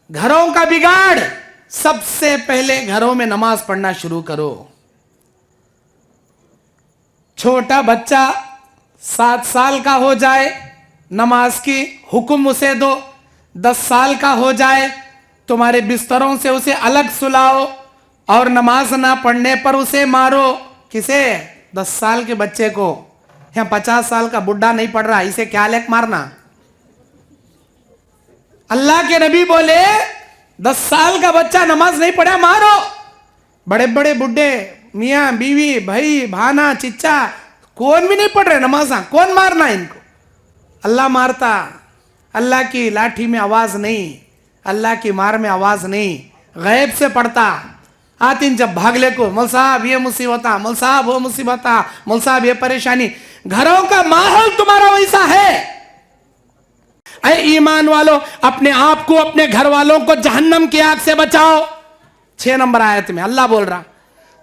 घरों का बिगाड़, सबसे पहले घरों में नमाज पढ़ना शुरू करो। छोटा बच्चा 7 साल का हो जाए, नमाज की हुक्म उसे दो। 10 साल का हो जाए, तुम्हारे बिस्तरों से उसे अलग सुलाओ और नमाज ना पढ़ने पर उसे मारो। किसे? 10 साल के बच्चे को। यहाँ 50 साल का बुढ़ा नहीं पढ़ रहा, इसे क्या लेक मारना? अल्लाह के नबी बोले 10 साल का बच्चा नमाज नहीं पढ़ा, मारो। बड़े बड़े बुढ़े, मियाँ बीवी, भाई भाना चिच्चा, कौन भी नहीं पढ़ रहे नमाजा, कौन मारना इनको? अल्लाह मारता। अल्लाह की लाठी में आवाज नहीं, अल्लाह की मार में आवाज नहीं, गैब से पढ़ता। आतिन जब भागले को, मौल साहब ये मुसीबत, मौल साहब वो मुसीबत, मौल साहब ये परेशानी। घरों का माहौल तुम्हारा वैसा है। ऐ ईमान वालों, अपने आप को, अपने घर वालों को जहन्नम की आग से बचाओ। 6 नंबर आयत में अल्लाह बोल रहा,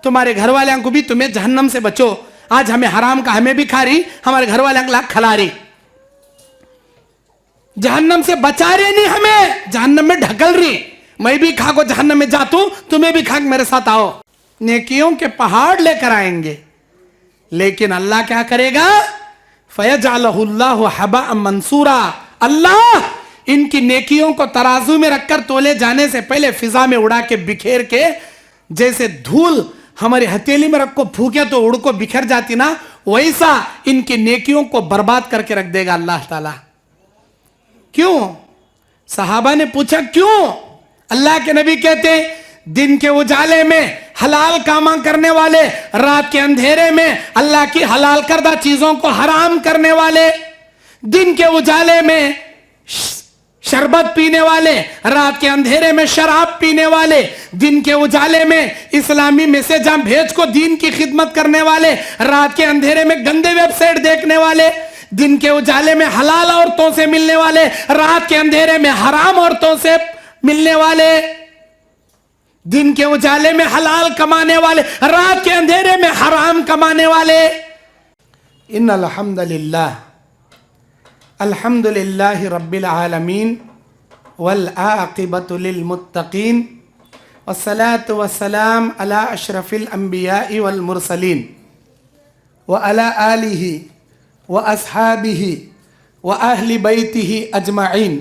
तुम्हारे घर वाले को भी तुम्हें जहन्नम से बचो। आज हमें हराम का हमें भी खा रही, हमारे घर वाले लाख खिला रही। जहन्नम से बचा रही नहीं, हमें जहन्नम में ढकल रही। मैं भी खा को जहन्नम में जाता हूं, तुम्हें भी खा मेरे साथ आओ। नेकियों के पहाड़ लेकर आएंगे, लेकिन अल्लाह क्या करेगा? फयजअलहुल्लाहु हबाअन मंसूरा। अल्लाह इनकी नेकियों को तराजू में रखकर तोले जाने से पहले फिजा में उड़ा के बिखेर के, जैसे धूल हमारी हथेली में रख को फूके तो उड़ को बिखर जाती ना, वैसा इनकी नेकियों को बर्बाद करके रख देगा अल्लाह ताला। क्यों? सहाबा ने पूछा क्यों? अल्लाह के नबी कहते, दिन के उजाले में हलाल कामा करने वाले, रात के अंधेरे में अल्लाह की हलाल करदा चीजों को हराम करने वाले, दिन के उजाले में शरबत पीने वाले, रात के अंधेरे में शराब पीने वाले, दिन के उजाले में इस्लामी मैसेज भेज को दीन की खिदमत करने वाले, रात के अंधेरे में गंदे वेबसाइट देखने वाले, दिन के उजाले में हलाल औरतों से मिलने वाले, रात के अंधेरे में हराम औरतों से मिलने वाले, दिन के उजाले में हलाल कमाने वाले, रात के अंधेरे में हराम कमाने वाले। इन्नल हम्दुलिल्लाह, अल्हम्दुलिल्लाहि रब्बिल आलमीन वल आक़िबतु लिल मुत्तक़ीन वस्सलातु वस्सलाम अला अशरफिल अंबियाइ वल मुरसलीन व अला आलिहि व अस्हाबिहि व अहली बैतिहि अजमाइन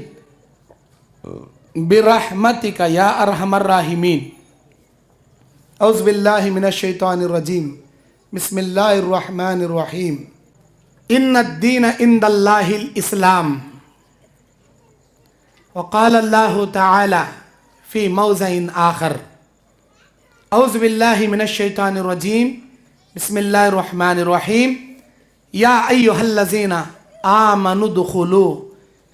बिरहमतिका या अरहमर राहिमीन। औज़ु बिल्लाहि मिनश शैतानिर रजीम। बिस्मिल्लाहिर रहमानिर रहीम। इन्नद्दीन इंदल्लाहिल इस्लाम। वक़ाल अल्लाहु तआला फ़ी मौज़िइन आख़र। औज़ु बिल्लाहि मिनश शैतानिर रजीम। बिस्मिल्लाहिर रहमानिर रहीम। या अय्युहल्लज़ीना आमनु दुख़ुलू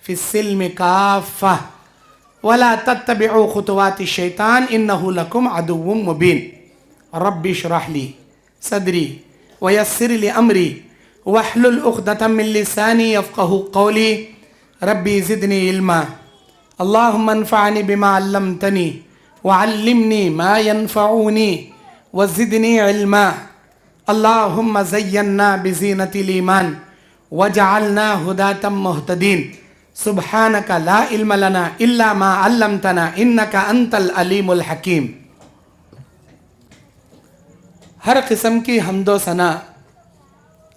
फ़िस्सिल्मि काफ़्फ़ा वला तत्तबिउ खुतवाति शैतान इन्नहु लकुम अदुव्वुम मुबीन। रब्बि इश्रह ली सदरी वयस्सिर ली अमरी वहलुल उक़दतम मिन लिसानी यफ़क़हू क़ौली। रब्बी ज़िदनी इल्मा। अल्लाहुम्मा अन्फ़अनी बिमा अल्लमतनी वअल्लिमनी मा यनफ़अूनी वज़िदनी इल्मा। अल्लाहुम्मा ज़य्यन्ना बिज़ीनतिल ईमान वजअलना हुदातम मुहतदीन। सुब्हानका ला इल्म लना इल्ला मा अल्लमतना इन्नका अंतल अलीमुल हकीम। हर किस्म की हम्दो सना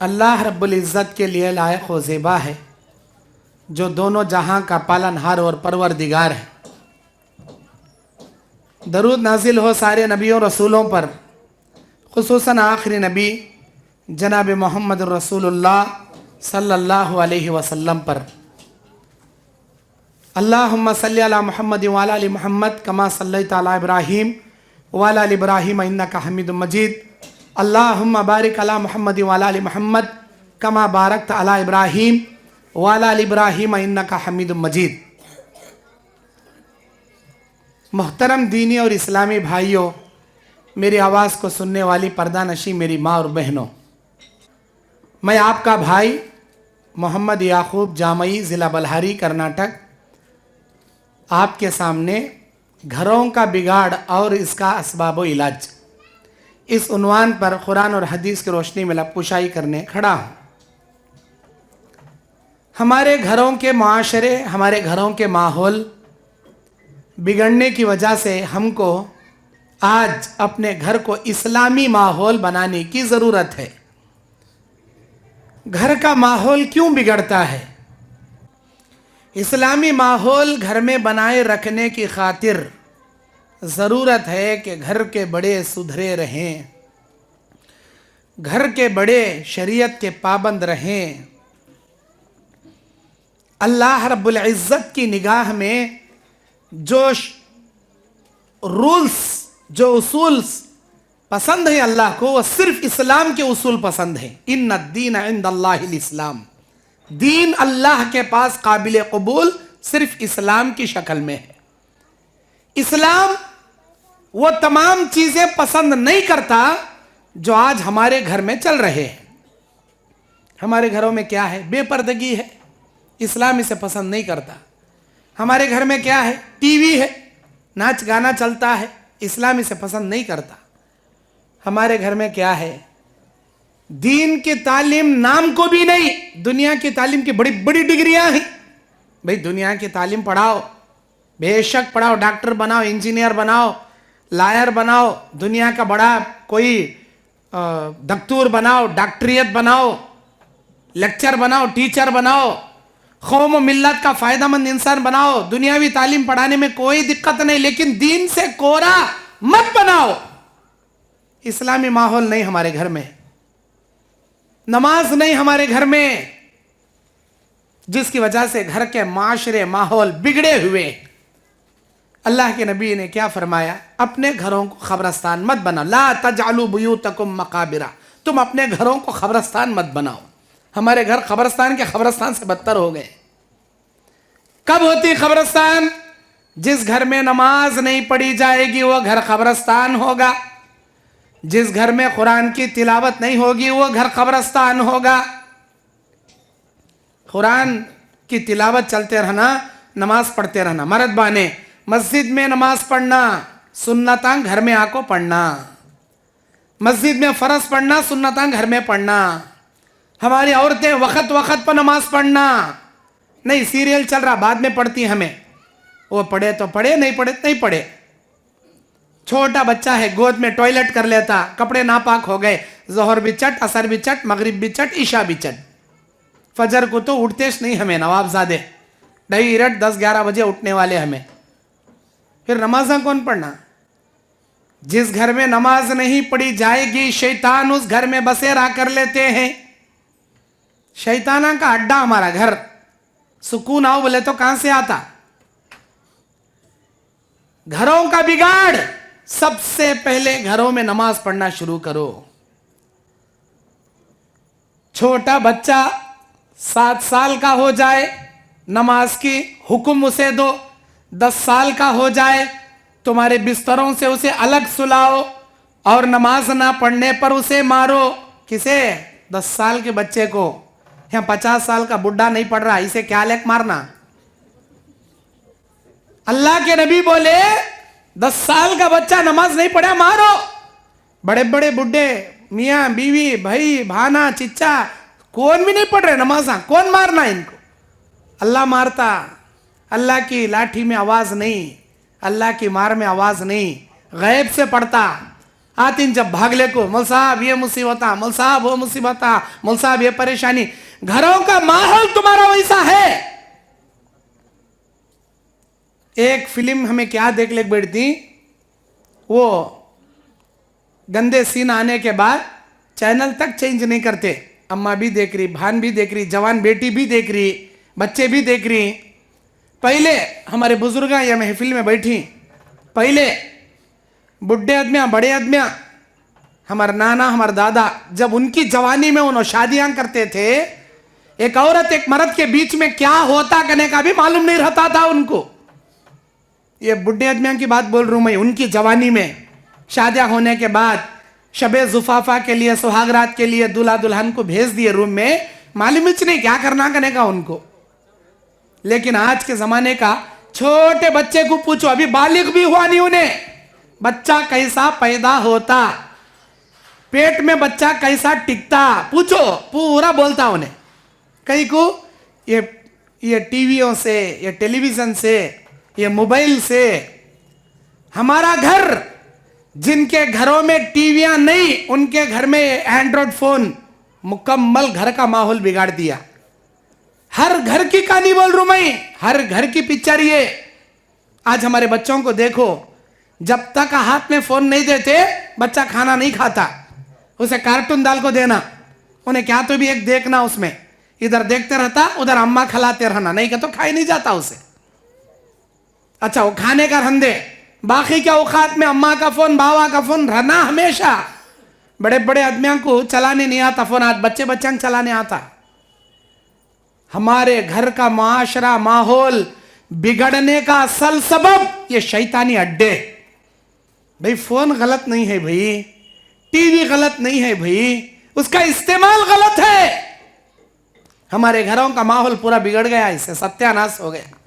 अल्लाह रब्बुल इज़्ज़त के लिए लायक व ज़ेबा है, जो दोनों जहां का पालनहार और परवरदिगार है। दरूद नाजिल हो सारे नबियों रसूलों पर, खुसूसन आखिरी नबी जनाब मोहम्मद रसूलुल्लाह सल्लल्लाहु अलैहि वसल्लम पर। अल्लाहुम्मा सल्ली अला मुहम्मद व अला आलि मुहम्मद कमा सल्लैता अला इब्राहीम व अला आलि इब्राहीम इन्नका हमीदुम मजीद। अल्लाहुम्मा बारिक अला मुहम्मद व अला आलि मुहम्मद कमा बारकता अला इब्राहीम व अला आलि इब्राहीम इन्नका हमीदुम मजीद। मोहतरम दीनी और इस्लामी भाइयों, मेरी आवाज़ को सुनने वाली पर्दा नशी मेरी माँ और बहनों, मैं आपका भाई मोहम्मद याकूब जामई, ज़िला बल्हारी, कर्नाटक, आपके सामने घरों का बिगाड़ और इसका असबाब इलाज, इस उन्वान पर कुरान और हदीस की रोशनी में लबकुशाई करने खड़ा हूँ। हमारे घरों के माशरे, हमारे घरों के माहौल बिगड़ने की वजह से हमको आज अपने घर को इस्लामी माहौल बनाने की ज़रूरत है। घर का माहौल क्यों बिगड़ता है? इस्लामी माहौल घर में बनाए रखने की खातिर ज़रूरत है कि घर के बड़े सुधरे रहें, घर के बड़े शरीयत के पाबंद रहें। अल्लाह रब्बुल इज़्ज़त की निगाह में जो रूल्स, जो उसूल पसंद है अल्लाह को, वो सिर्फ इस्लाम के उसूल पसंद हैं। इन्ना दीन इंदल्लाहिल इस्लाम, दीन अल्लाह के पास काबिल कबूल सिर्फ इस्लाम की शक्ल में है। इस्लाम वो तमाम चीज़ें पसंद नहीं करता जो आज हमारे घर में चल रहे हैं। हमारे घरों में क्या है? बेपर्दगी है, इस्लाम इसे पसंद नहीं करता। हमारे घर में क्या है? टीवी है, नाच गाना चलता है, इस्लाम इसे पसंद नहीं करता। हमारे घर में क्या है? दीन की तालीम नाम को भी नहीं, दुनिया की तालीम की बड़ी बड़ी डिग्रियां हैं। भाई दुनिया की तालीम पढ़ाओ, बेशक पढ़ाओ, डॉक्टर बनाओ, इंजीनियर बनाओ, लायर बनाओ, दुनिया का बड़ा कोई दक्तूर बनाओ, डॉक्टरियत बनाओ, लेक्चर बनाओ, टीचर बनाओ, कौम और मिल्लत का फ़ायदामंद इंसान बनाओ। दुनियावी तालीम पढ़ाने में कोई दिक्कत नहीं, लेकिन दीन से कोरा मत बनाओ। इस्लामी माहौल नहीं हमारे घर में, नमाज नहीं हमारे घर में, जिसकी वजह से घर के माशरे माहौल बिगड़े हुए। अल्लाह के नबी ने क्या फरमाया? अपने घरों को खबरस्तान मत बनाओ। ला तजअलू बुयूतकुम मकाबिरा, तुम अपने घरों को खबरस्तान मत बनाओ। हमारे घर खबरस्तान के खबरस्तान से बदतर हो गए। कब होती खबरस्तान? जिस घर में नमाज नहीं पढ़ी जाएगी वो घर खबरस्तान होगा। जिस घर में कुरान की तिलावत नहीं होगी वो घर खबरस्तान होगा। कुरान की तिलावत चलते रहना, नमाज पढ़ते रहना। मर्द बाने मस्जिद में नमाज पढ़ना, सुन्नतां घर में आको पढ़ना। मस्जिद में फ़र्ज पढ़ना, सुन्नतां घर में पढ़ना। हमारी औरतें वक्त वक्त पर नमाज पढ़ना नहीं, सीरियल चल रहा बाद में पढ़ती हमें, वो पढ़े तो पढ़े, नहीं पढ़े तो नहीं पढ़े। छोटा बच्चा है, गोद में टॉयलेट कर लेता, कपड़े नापाक हो गए, जोहर भी चट, असर भी चट, मगरिब भी चट, ईशा भी चट। फजर को तो उठतेश नहीं हमें, नवाबजादे डायरेक्ट 10-11 बजे उठने वाले हमें। फिर नमाज़ा कौन पढ़ना? जिस घर में नमाज नहीं पढ़ी जाएगी शैतान उस घर में बसेरा कर लेते हैं। शैताना का अड्डा हमारा घर। सुकून आओ बोले तो कहां से आता? घरों का बिगाड़। सबसे पहले घरों में नमाज पढ़ना शुरू करो। छोटा बच्चा 7 साल का हो जाए, नमाज की हुक्म उसे दो। 10 साल का हो जाए, तुम्हारे बिस्तरों से उसे अलग सुलाओ और नमाज ना पढ़ने पर उसे मारो। किसे? 10 साल के बच्चे को। यहाँ 50 साल का बुढ़ा नहीं पढ़ रहा, इसे क्या लेक मारना? अल्लाह के नबी बोले 10 साल का बच्चा नमाज नहीं पढ़ा मारो। बड़े बड़े बुढ़े, मियाँ बीवी, भाई भाना चिच्चा, कौन भी नहीं पढ़ रहे नमाजा, कौन मारना इनको? अल्लाह मारता। अल्लाह की लाठी में आवाज नहीं, अल्लाह की मार में आवाज नहीं, गैब से पढ़ता। आतिन जब भागले को, मौल साहब ये मुसीबत, मौल साहब वो मुसीबत, मौल साहब ये परेशानी। घरों का माहौल तुम्हारा वैसा है। एक फिल्म हमें क्या देख ले बैठती, वो गंदे सीन आने के बाद चैनल तक चेंज नहीं करते। अम्मा भी देख रही, भान भी देख रही, जवान बेटी भी देख रही, बच्चे भी देख रही। पहले हमारे बुजुर्ग या महफिल में बैठी, पहले बुढ़े आदमियाँ, बड़े आदमियाँ, हमारे नाना हमारे दादा, जब उनकी जवानी में उन्होंने शादियां करते थे, एक औरत एक मर्द के बीच में क्या होता करने का भी मालूम नहीं रहता था उनको। ये बुढ़े आदमियों की बात बोल रहा हूं मैं। उनकी जवानी में शादियां होने के बाद शबे जुफाफा के लिए, सुहागरात के लिए दूल्हा दुल्हन को भेज दिए रूम में, मालूम ही नहीं क्या करना करने का उनको। लेकिन आज के जमाने का छोटे बच्चे को पूछो, अभी बालिग भी हुआ नहीं उन्हें, बच्चा कैसा पैदा होता, पेट में बच्चा कैसा टिकता, पूछो, पूरा बोलता उन्हें। कई को ये टीवियों से, ये टेलीविजन से ये मोबाइल से हमारा घर, जिनके घरों में टीवियां नहीं, उनके घर में एंड्रॉइड फोन मुकम्मल घर का माहौल बिगाड़ दिया। हर घर की कहानी बोल रहा हूं मैं, हर घर की पिक्चर ये। आज हमारे बच्चों को देखो, जब तक हाथ में फोन नहीं देते बच्चा खाना नहीं खाता। उसे कार्टून डाल को देना, उन्हें क्या तो भी एक देखना, उसमें इधर देखते रहता, उधर अम्मा खिलाते रहना, नहीं क्या तो खा ही नहीं जाता उसे। अच्छा, वो खाने का रंधे, बाकी क्या औकात में अम्मा का फोन, बाबा का फोन रहना हमेशा। बड़े बड़े आदमियों को चलाने नहीं आता फोन, आज बच्चे बच्चा चलाने आता। हमारे घर का माशरा माहौल बिगड़ने का असल सबब ये शैतानी अड्डे। भाई फोन गलत नहीं है भाई, टीवी गलत नहीं है भाई, उसका इस्तेमाल गलत है। हमारे घरों का माहौल पूरा बिगड़ गया, इससे सत्यानाश हो गया।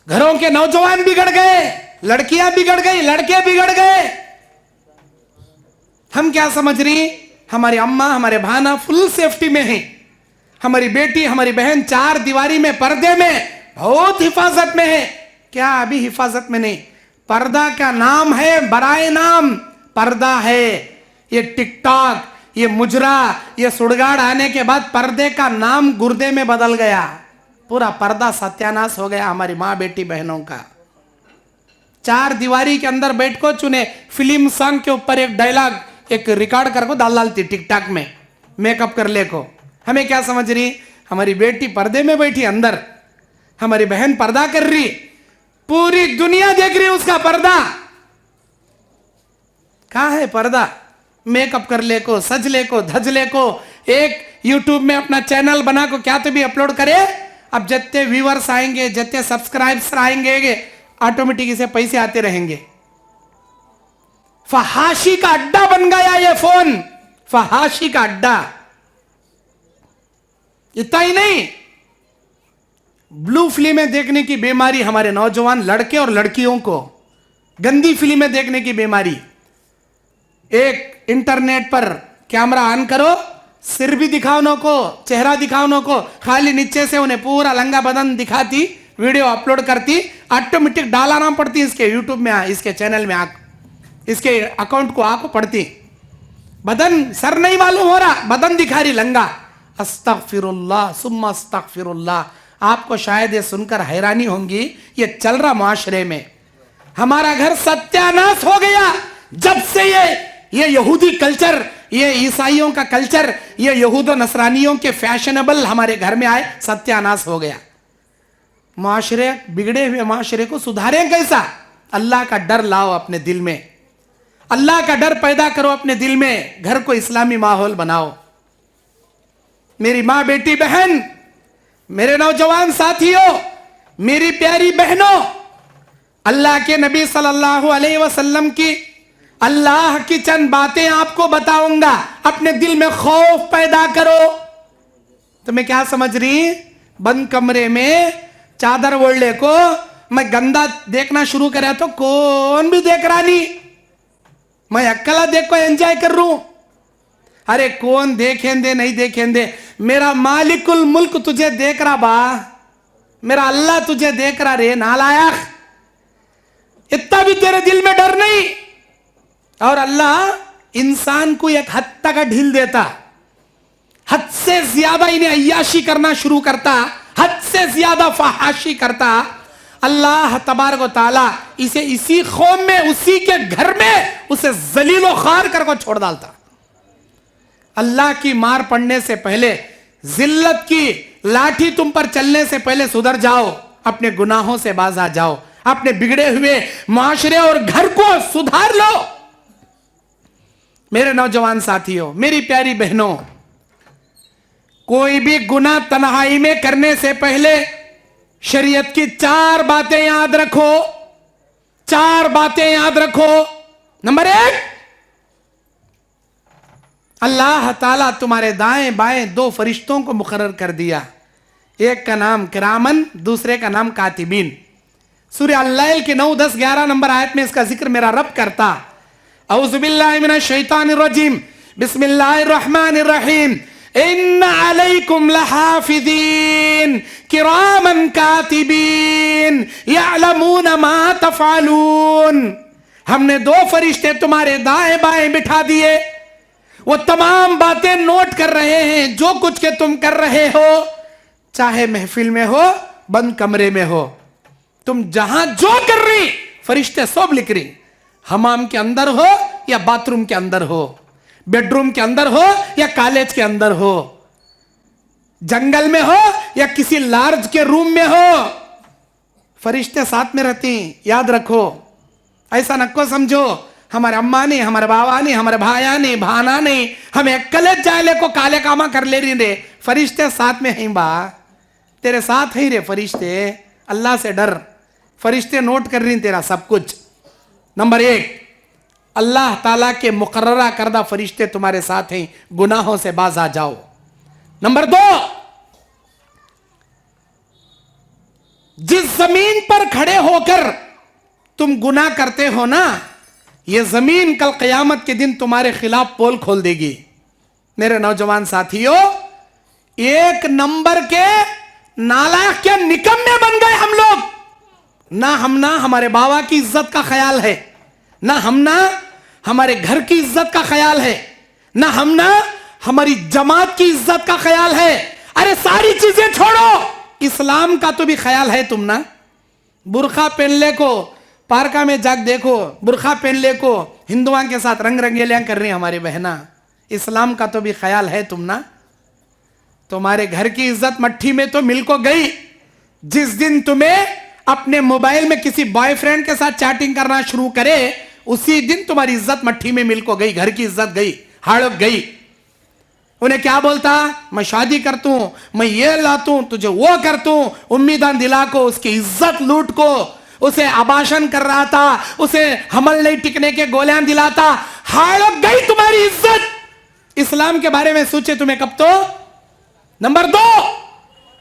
घरों के नौजवान बिगड़ गए, लड़कियां बिगड़ गई, लड़के बिगड़ गए। हम क्या समझ रही, हमारी अम्मा हमारे भाना फुल सेफ्टी में है, हमारी बेटी हमारी बहन चार दीवारी में पर्दे में बहुत हिफाजत में है। क्या अभी हिफाजत में नहीं, पर्दा का नाम है, बराए नाम पर्दा है। ये टिकटॉक, ये मुजरा, ये सुड़गाड़ आने के बाद पर्दे का नाम गुर्दे में बदल गया, पूरा पर्दा सत्यानाश हो गया हमारी माँ बेटी बहनों का। चार दीवारी के अंदर बैठ को चुने फिल्म सॉन्ग के ऊपर एक डायलॉग, एक रिकॉर्ड कर को डालती टिकटॉक में, मेकअप कर ले को। हमें क्या समझ रही, हमारी बेटी पर्दे में बैठी अंदर, हमारी बहन पर्दा कर रही, पूरी दुनिया देख रही उसका पर्दा। कहां है पर्दा? मेकअप कर ले को, सज ले को, धज ले को, एक यूट्यूब में अपना चैनल बना को क्या तो भी अपलोड करे। अब जितने व्यूअर्स आएंगे, जितने सब्सक्राइबर्स आएंगे, ऑटोमेटिक इसे पैसे आते रहेंगे। फहाशी का अड्डा बन गया ये फोन, फहाशी का अड्डा। इतना ही नहीं, ब्लू फिल्में देखने की बीमारी हमारे नौजवान लड़के और लड़कियों को, गंदी फिल्में देखने की बीमारी। एक इंटरनेट पर कैमरा ऑन करो, सिर भी दिखाओ नो को, चेहरा दिखाओ नो को, खाली नीचे से उन्हें पूरा लंगा बदन दिखाती, वीडियो अपलोड करती, ऑटोमेटिक डालना पड़ती इसके यूट्यूब में, इसके चैनल में इसके अकाउंट को आको पड़ती। बदन, सर नहीं मालूम हो रहा, बदन दिखा रही लंगा। अस्तगफिरुल्लाह सुम्मा अस्तगफिरुल्लाह। आपको शायद ये सुनकर हैरानी होंगी, ये चल रहा माशरे में। हमारा घर सत्यानाश हो गया जब से ये यहूदी कल्चर, ये ईसाइयों का कल्चर, ये यहूद नसरानियों के फैशनेबल हमारे घर में आए, सत्यानाश हो गया। माशरे, बिगड़े हुए माशरे को सुधारें कैसा? अल्लाह का डर लाओ अपने दिल में, अल्लाह का डर पैदा करो अपने दिल में, घर को इस्लामी माहौल बनाओ। मेरी मां बेटी बहन, मेरे नौजवान साथियों, मेरी प्यारी बहनों, अल्लाह के नबी सल्लल्लाहु अलैहि वसल्लम की, अल्लाह की चंद बातें आपको बताऊंगा। अपने दिल में खौफ पैदा करो। तुम्हें क्या समझ रही, बंद कमरे में चादर ओढ़ले को मैं गंदा देखना शुरू करा तो कौन भी देख रहा नहीं, मैं अकेला देख को एंजॉय कर रू। अरे कौन देखेंदे नहीं देखेंदे, मेरा मालिकुल मुल्क तुझे देख रहा बा, मेरा अल्लाह तुझे देख रहा रे नालायक। इतना भी तेरे दिल में डर नहीं। और अल्लाह इंसान को एक हद तक ढील देता, हद से ज्यादा इन्हें अय्याशी करना शुरू करता, हद से ज्यादा फहाशी करता। अल्लाह तबारक व तआला इसे इसी कौम में, उसी के घर में उसे जलीलो खार कर को छोड़ डालता। अल्लाह की मार पड़ने से पहले, जिल्लत की लाठी तुम पर चलने से पहले सुधर जाओ, अपने गुनाहों से बाज आ जाओ, अपने बिगड़े हुए माशरे और घर को सुधार लो। मेरे नौजवान साथियों, मेरी प्यारी बहनों, कोई भी गुनाह तन्हाई में करने से पहले शरीयत की चार बातें याद रखो, चार बातें याद रखो। नंबर एक, अल्लाह ताला तुम्हारे दाएं बाएं दो फरिश्तों को मुकर्रर कर दिया, एक का नाम किरामन, दूसरे का नाम कातिबीन। सूरह अल-लैल के 9, 10, 11 नंबर आयत में इसका जिक्र मेरा रब करता। औज़ु बिल्लाहि मिनश शैतानिर रजीम, बिस्मिल्लाहिर रहमानिर रहीम। इन्ना अलैकुम लहाफिज़ीन किरामन किरामन कातिबीन यअलमून मा तफअलून। हमने 2 फरिश्ते तुम्हारे दाएं बाएं बिठा दिए, वो तमाम बातें नोट कर रहे हैं जो कुछ के तुम कर रहे हो, चाहे महफिल में हो बंद कमरे में हो, तुम जहां जो कर रही फरिश्ते सब लिख रही। हमाम के अंदर हो या बाथरूम के अंदर हो, बेडरूम के अंदर हो या कॉलेज के अंदर हो, जंगल में हो या किसी लार्ज के रूम में हो, फरिश्ते साथ में रहते हैं। याद रखो, ऐसा नको समझो हमारे अम्मा ने, हमारे बाबा ने, हमारे भाया ने, भाना ने हमें कलेज जाले को काले कामा कर ले रही रे, फरिश्ते साथ में हैं बा, तेरे साथ ही रे फरिश्ते। अल्लाह से डर, फरिश्ते नोट कर रही तेरा सब कुछ। नंबर 1, अल्लाह ताला के मुकर्ररा करदा फरिश्ते तुम्हारे साथ हैं, गुनाहों से बाज आ जाओ। नंबर 2, जिस जमीन पर खड़े होकर तुम गुनाह करते हो ना, यह जमीन कल क़यामत के दिन तुम्हारे खिलाफ पोल खोल देगी। मेरे नौजवान साथियों, 1 नंबर के नालायक के निकम्मे बन गए हम लोग। ना हमारे बाबा की इज्जत का ख्याल है, ना हमारे घर की इज्जत का ख्याल है, ना हमारी जमात की इज्जत का ख्याल है। अरे सारी चीजें छोड़ो, इस्लाम का तो भी ख्याल है तुम ना। बुरखा पहन ले को पार्का में जाके देखो, बुरखा पहन ले को हिंदुओं के साथ रंग रंगेलियां कर रही हमारी बहना, इस्लाम का तो भी ख्याल है तुम ना। तुम्हारे घर की इज्जत मट्ठी में तो मिल को गई जिस दिन तुम्हें अपने मोबाइल में किसी बॉयफ्रेंड के साथ चैटिंग करना शुरू करे, उसी दिन तुम्हारी इज्जत मट्ठी में मिल को गई, घर की इज्जत गई, हाड़प गई। उन्हें क्या बोलता, मैं शादी करता हूं, मैं ये लाता हूं, तुझे वो करता हूं, उम्मीदान दिला को उसकी इज्जत लूट को, उसे आबाशन कर रहा था, उसे हमल नहीं टिकने के गोलियां दिलाता, हाड़प गई तुम्हारी इज्जत। इस्लाम के बारे में सोचे तुम्हें कब तो। नंबर 2,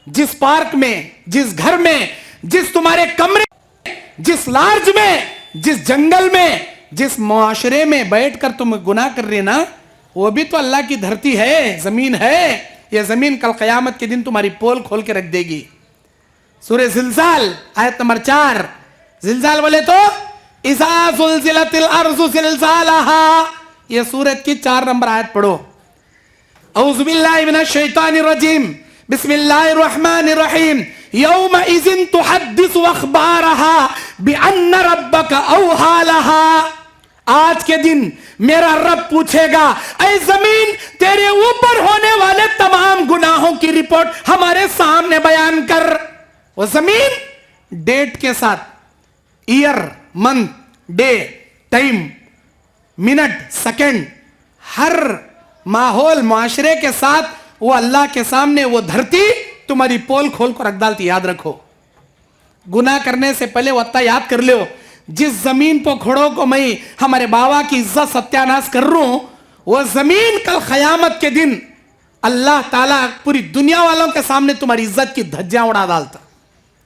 जिस पार्क में, जिस घर में, जिस तुम्हारे कमरे, जिस लार्ज में, जिस जंगल में, जिस मुआशरे में बैठकर तुम गुनाह कर रहे ना, वो भी तो अल्लाह की धरती है, जमीन है। यह जमीन कल क़यामत के दिन तुम्हारी पोल खोल के रख देगी। सूरह ज़िलज़ाल आयत नंबर 4, ज़िलज़ाल बोले तो इज़ा ज़ुलज़िलतिल अर्ज़ु ज़िलज़ालहा, यह सूरत की 4 नंबर आयत पढ़ो। औज़ु बिल्लाहि मिनश शैतानिर रजीम, बिस्मिल्लाहिर रहमानिर रहीम, यौम इज़िन तुहद्दिसु अख़बारहा बिअन्न रब्बका औहा लहा। आज के दिन मेरा रब पूछेगा, ऐ जमीन तेरे ऊपर होने वाले तमाम गुनाहों की रिपोर्ट हमारे सामने बयान कर। वो जमीन डेट के साथ, year, month, day, time, minute, second, हर माहौल मुआशरे के साथ वो अल्लाह के सामने वो धरती तुम्हारी पोल खोल कर रख डालती। याद रखो, गुनाह करने से पहले वत्ता याद कर लो, जिस जमीन पर खड़ो को मैं हमारे बाबा की इज्जत सत्यानाश कर रहा हूं, वो जमीन कल क़यामत के दिन अल्लाह ताला पूरी दुनिया वालों के सामने तुम्हारी इज्जत की धज्जियां उड़ा डालता।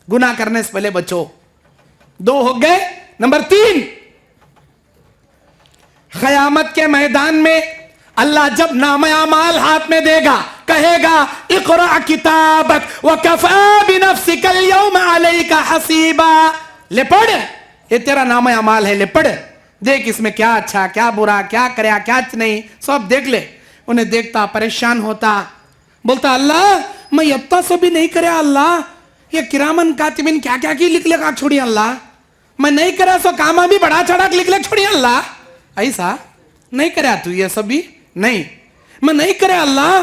गुनाह करने से पहले बचो। 2 हो गए। नंबर 3, क़यामत के मैदान में अल्लाह जब नामे अमाल हाथ में देगा, कहेगा इक़रा किताबक व कफ़ा बिनफ़्सिकल यौम अलैका हसीबा। ले पढ़, ये तेरा नामे अमाल है, ले पढ़, देख इसमें क्या अच्छा, क्या बुरा, क्या करया, क्या नहीं, सब देख ले। उन्हें देखता परेशान होता, बोलता अल्लाह मैं इतना सब भी नहीं करे अल्लाह, ये किरामन कातिबिन क्या क्या की लिख लेगा छोड़ी अल्लाह, मैं नहीं करा सो कामा भी बड़ा चढ़ा लिख ले छोड़ी अल्लाह। ऐसा नहीं करे तू, ये सब भी नहीं, मैं नहीं करे अल्लाह,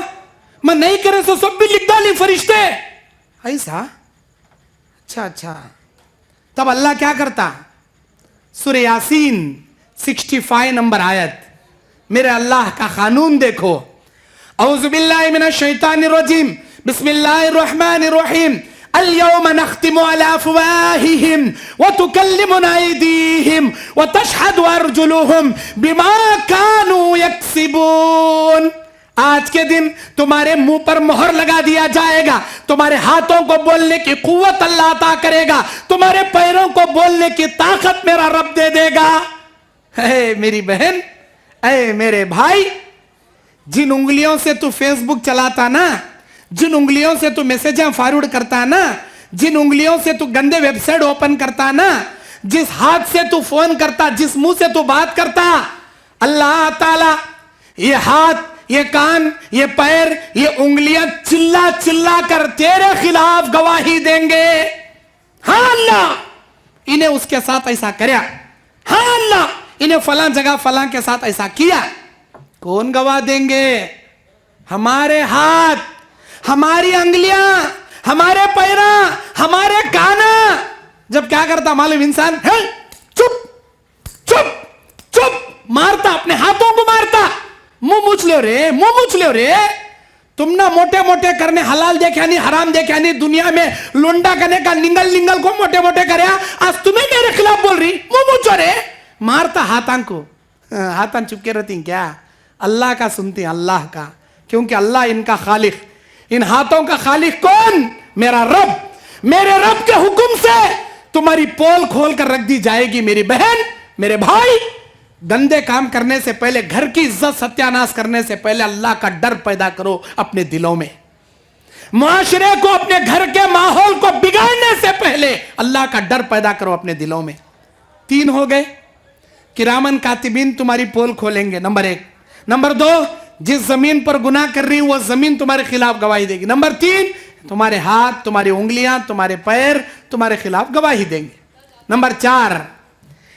मैं नहीं करे सो सब भी लिख डाली फरिश्ते। ऐसा, अच्छा। तब अल्लाह क्या करता, सूरह यासीन 65 नंबर आयत, मेरे अल्लाह का कानून देखो। औज़ु बिल्लाहि मिनश शैतानिर रजीम, बिस्मिल्लाहिर रहमानिर रहीम, अल यौम नख्तिमु अला अफ़वाहिहिम व तुकल्लिमुना अयदीहिम व तशहदु अर्जुलुहुम बिमा कानू यक्सिबून। आज के दिन तुम्हारे मुंह पर मोहर लगा दिया जाएगा, तुम्हारे हाथों को बोलने की कुव्वत अल्लाह अता करेगा, तुम्हारे पैरों को बोलने की ताकत मेरा रब दे देगा। है मेरी बहन, ऐ मेरे भाई, जिन उंगलियों से तू फेसबुक चलाता ना, जिन उंगलियों से तू मैसेजें फॉरवर्ड करता ना, जिन उंगलियों से तू गंदे वेबसाइट ओपन करता ना, जिस हाथ से तू फोन करता, जिस मुंह से तू बात करता, अल्लाह ताला ये हाथ, ये कान, ये पैर, ये उंगलियां चिल्ला चिल्ला कर तेरे खिलाफ गवाही देंगे। हाँ अल्लाह इन्हें उसके साथ ऐसा करया, हाँ अल्लाह इन्हें फलां जगह फलां के साथ ऐसा किया। कौन गवाह देंगे? हमारे हाथ, हमारी उंगलियां, हमारे पैरा, हमारे काना। जब क्या करता मालूम इंसान? है चुप चुप चुप, मारता, अपने हाथों को मारता। मुंह मुछ लो रे, मुंह मुछ लो रे। तुम ना मोटे मोटे करने हलाल देखा नहीं, हराम देखा नहीं, दुनिया में लोंडा करने का निंगल निंगल को मोटे मोटे करे, आज तुम्हें मेरे खिलाफ बोल रही, मुंह मुछो रे। मारता हाथां को, हाथां चुपके रहती क्या? अल्लाह का सुनती, अल्लाह का, क्योंकि अल्लाह इनका खालिक। इन हाथों का खालिक कौन? मेरा रब। मेरे रब के हुक्म से तुम्हारी पोल खोल कर रख दी जाएगी। मेरी बहन, मेरे भाई, गंदे काम करने से पहले, घर की इज्जत सत्यानाश करने से पहले अल्लाह का डर पैदा करो अपने दिलों में। मुआशरे को, अपने घर के माहौल को बिगाड़ने से पहले अल्लाह का डर पैदा करो अपने दिलों में। 3 हो गए। किरामन कातिबीन तुम्हारी पोल खोलेंगे, नंबर 1। नंबर 2, जिस जमीन पर गुनाह कर रही वो जमीन तुम्हारे खिलाफ गवाही देगी। नंबर 3, तुम्हारे हाथ, तुम्हारी उंगलियां, तुम्हारे पैर तुम्हारे खिलाफ गवाही देंगे। नंबर 4,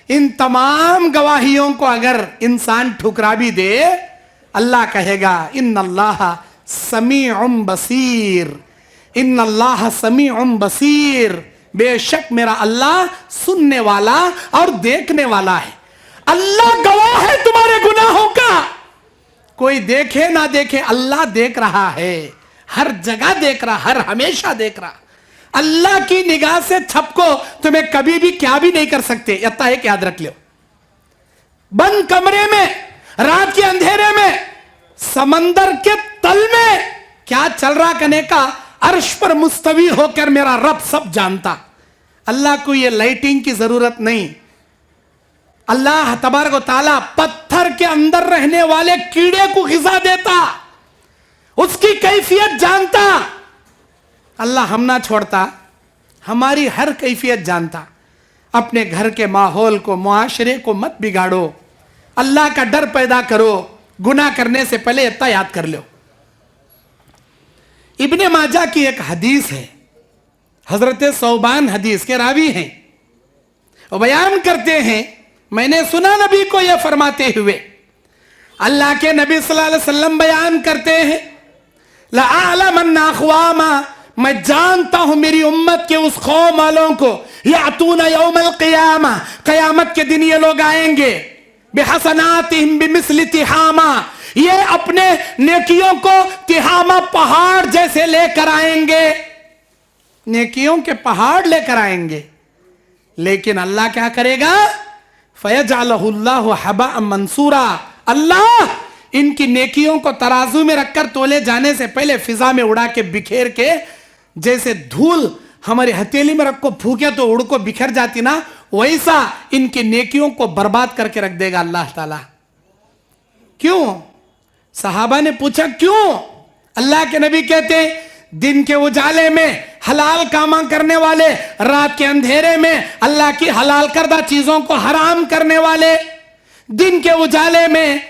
इन तमाम गवाहियों को अगर इंसान ठुकरा भी दे, अल्लाह कहेगा इन्नल्लाह समीउम बसीर, इन्नल्लाह समीउम बसीर, बेशक मेरा अल्लाह सुनने वाला और देखने वाला है। अल्लाह गवाह है तुम्हारे गुनाहों का। कोई देखे ना देखे, अल्लाह देख रहा है, हर जगह देख रहा, हर हमेशा देख रहा। अल्लाह की निगाह से छपको तुम्हें कभी भी क्या भी नहीं कर सकते, इतना एक याद रख लो। बंद कमरे में, रात के अंधेरे में, समंदर के तल में क्या चल रहा करने का, अर्श पर मुस्तवी होकर मेरा रब सब जानता। अल्लाह को यह लाइटिंग की जरूरत नहीं। अल्लाह तबारक व तआला पत्थर के अंदर रहने वाले कीड़े को ग़िज़ा देता, उसकी कैफियत जानता। अल्लाह हम ना छोड़ता, हमारी हर कैफियत जानता। अपने घर के माहौल को, मुआशरे को मत बिगाड़ो, अल्लाह का डर पैदा करो। गुनाह करने से पहले इतना याद कर लो। इब्ने माजा की एक हदीस है, हजरत सौबान हदीस के रावी हैं, वो बयान करते हैं, मैंने सुना नबी को यह फरमाते हुए, अल्लाह के नबी सल्लल्लाहु अलैहि वसल्लम बयान करते हैं, लअअलमन्ना अक़वामा, मैं जानता हूं मेरी उम्मत के उस कौम वालों को, यातूना यौमल क़ियामा, क़यामत के दिन ये लोग आएंगे, बिहसनातिहिम बिमिस्लि तिहामा, ये अपने नेकियों को तिहामा पहाड़ जैसे लेकर आएंगे, नेकियों के पहाड़ लेकर आएंगे। लेकिन अल्लाह क्या करेगा? फयजअलहुल्लाहु हबाअन मंसूरा, अल्लाह इनकी नेकियों को तराजू में रखकर तोले जाने से पहले फिजा में उड़ा के बिखेर के, जैसे धूल हमारी हथेली में रखो फूके तो उड़ को बिखर जाती ना, वैसा इनकी नेकियों को बर्बाद करके रख देगा अल्लाह ताला। क्यों? सहाबा ने पूछा क्यों? अल्लाह के नबी कहते, दिन के उजाले में हलाल कामा करने वाले, रात के अंधेरे में अल्लाह की हलाल करदा चीजों को हराम करने वाले, दिन के उजाले में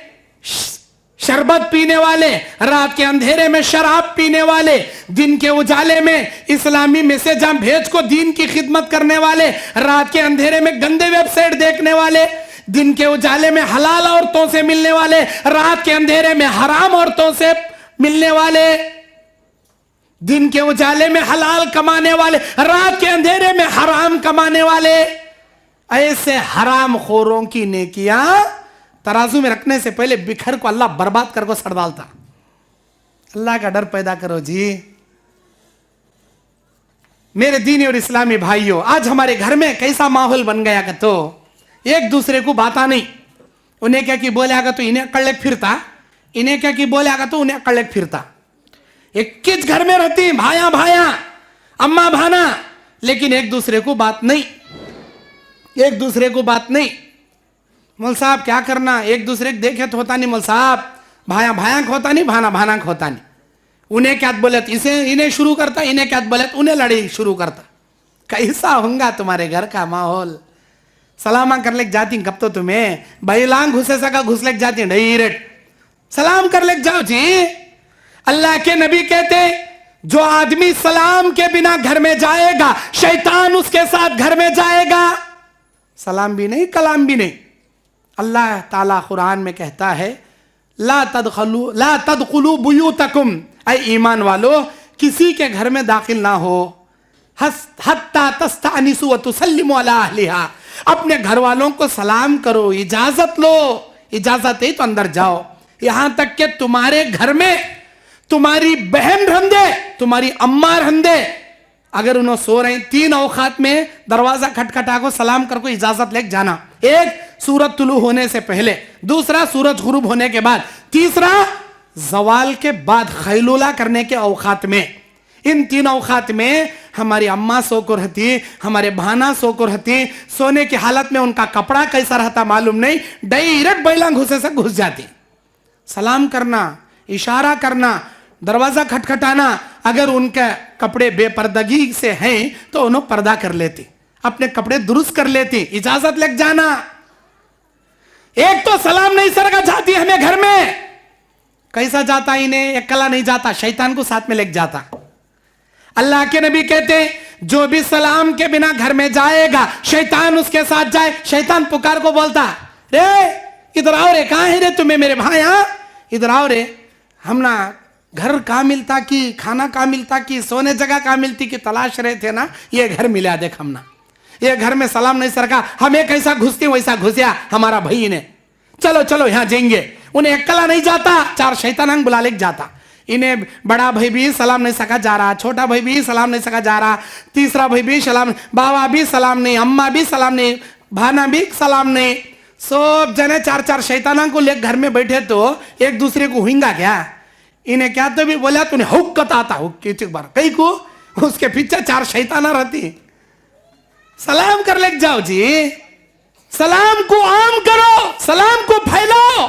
शरबत पीने वाले, रात के अंधेरे में शराब पीने वाले, दिन के उजाले में इस्लामी मैसेज भेज को दीन की खिदमत करने वाले, रात के अंधेरे में गंदे वेबसाइट देखने वाले, दिन के उजाले में हलाल औरतों से मिलने वाले, रात के अंधेरे में हराम औरतों से मिलने वाले, दिन के उजाले में हलाल कमाने वाले, रात के अंधेरे में हराम कमाने वाले। ऐसे हराम खोरों की नेकियां तराजू में रखने से पहले बिखर को अल्लाह बर्बाद करके सड़ डालता। अल्लाह का डर पैदा करो जी। मेरे दीनी और इस्लामी भाइयों, आज हमारे घर में कैसा माहौल बन गया कि तो एक दूसरे को बाता नहीं, उन्हें क्या कि बोले आगा तो इन्हें अकड़ लेके फिरता, इन्हें क्या कि बोले आगा तो उन्हें अकड़ लेके फिरता। एक किस घर में रहती, भाया भाया, अम्मा भाना, लेकिन एक दूसरे को बात नहीं, एक दूसरे को बात नहीं। मौल साहब क्या करना, एक दूसरे को देखे तो होता नहीं, मौल साहब भाया भाया होता नहीं, भाना भाना होता नहीं। उन्हें क्या बोले इसे इन्हें शुरू करता, इन्हें क्या बोले उन्हें लड़ाई शुरू करता। कैसा होगा तुम्हारे घर का माहौल। सलामा कर लेक जाती कब तो तुम्हें बैलांग घुसे सका घुस लेक जाती डायरेक्ट सलाम कर लेक जाओ जी। अल्लाह के नबी कहते जो आदमी सलाम के बिना घर में जाएगा शैतान उसके साथ घर में जाएगा। सलाम भी नहीं कलाम भी नहीं। अल्लाह ताला कुरान में कहता है ला तदखुलू बुयूतकुम, ऐ ईमान वालो किसी के घर में दाखिल ना हो हत्ता तस्तानिसु व तुसल्लिमु अला अहलिहा, अपने घर वालों को सलाम करो, इजाजत लो, इजाजत है तो अंदर जाओ। यहां तक कि तुम्हारे घर में तुम्हारी बहन रहंदे, तुम्हारी अम्मा रहंदे, अगर उन्होंने सो रहे 3 औकात में दरवाजा खटखटा को सलाम कर को इजाजत लेके जाना। एक सूरज तुलू होने से पहले, दूसरा सूरज गुरूब होने के बाद, तीसरा जवाल के बाद खैलुला करने के औकात में। इन 3 औकात में हमारी अम्मा सो को रहती, हमारे भाना सो को रहती, सोने की हालत में उनका कपड़ा कैसा रहता मालूम नहीं, डायरेक्ट बैला घुसे से घुस जाती। सलाम करना, इशारा करना, दरवाजा खटखटाना, अगर उनके कपड़े बेपर्दगी से हैं तो उन्हें पर्दा कर लेती, अपने कपड़े दुरुस्त कर लेती, इजाजत लग जाना। एक तो सलाम नहीं सरका जाती हमें घर में, कैसा जाता इन्हें अकेला नहीं जाता, शैतान को साथ में लेके जाता। अल्लाह के नबी कहते जो भी सलाम के बिना घर में जाएगा शैतान उसके साथ जाए। शैतान पुकार को बोलता रे इधर आओ रे, कहां है रे तुम्हें मेरे भाई, इधर आओ रे, हम ना घर कहाँ मिलता कि खाना कहाँ मिलता कि सोने जगह कहाँ मिलती कि तलाश रहे थे ना, ये घर मिला देख हमना, ये घर में सलाम नहीं सरका, हमें कैसा घुसती वैसा घुसिया हमारा भाई ने, चलो चलो यहाँ जाएंगे। उन्हें अकेला नहीं जाता, 4 शैतान बुला ले जाता। इन्हें बड़ा भाई भी सलाम नहीं सका जा रहा, छोटा भाई भी सलाम नहीं सका जा रहा, तीसरा भाई भी सलाम, बाबा भी सलाम नहीं, अम्मा भी सलाम नहीं, भाना भी सलाम नहीं, सब जने 4-4 शैताना को ले घर में बैठे तो एक दूसरे को हुईंगा क्या। इन्हें क्या तो भी बोला तूने हुक्कत आता हुक्की एक बार कई को, उसके पीछे 4 शैताना रहती। सलाम कर ले जाओ जी, सलाम को आम करो, सलाम को फैलाओ।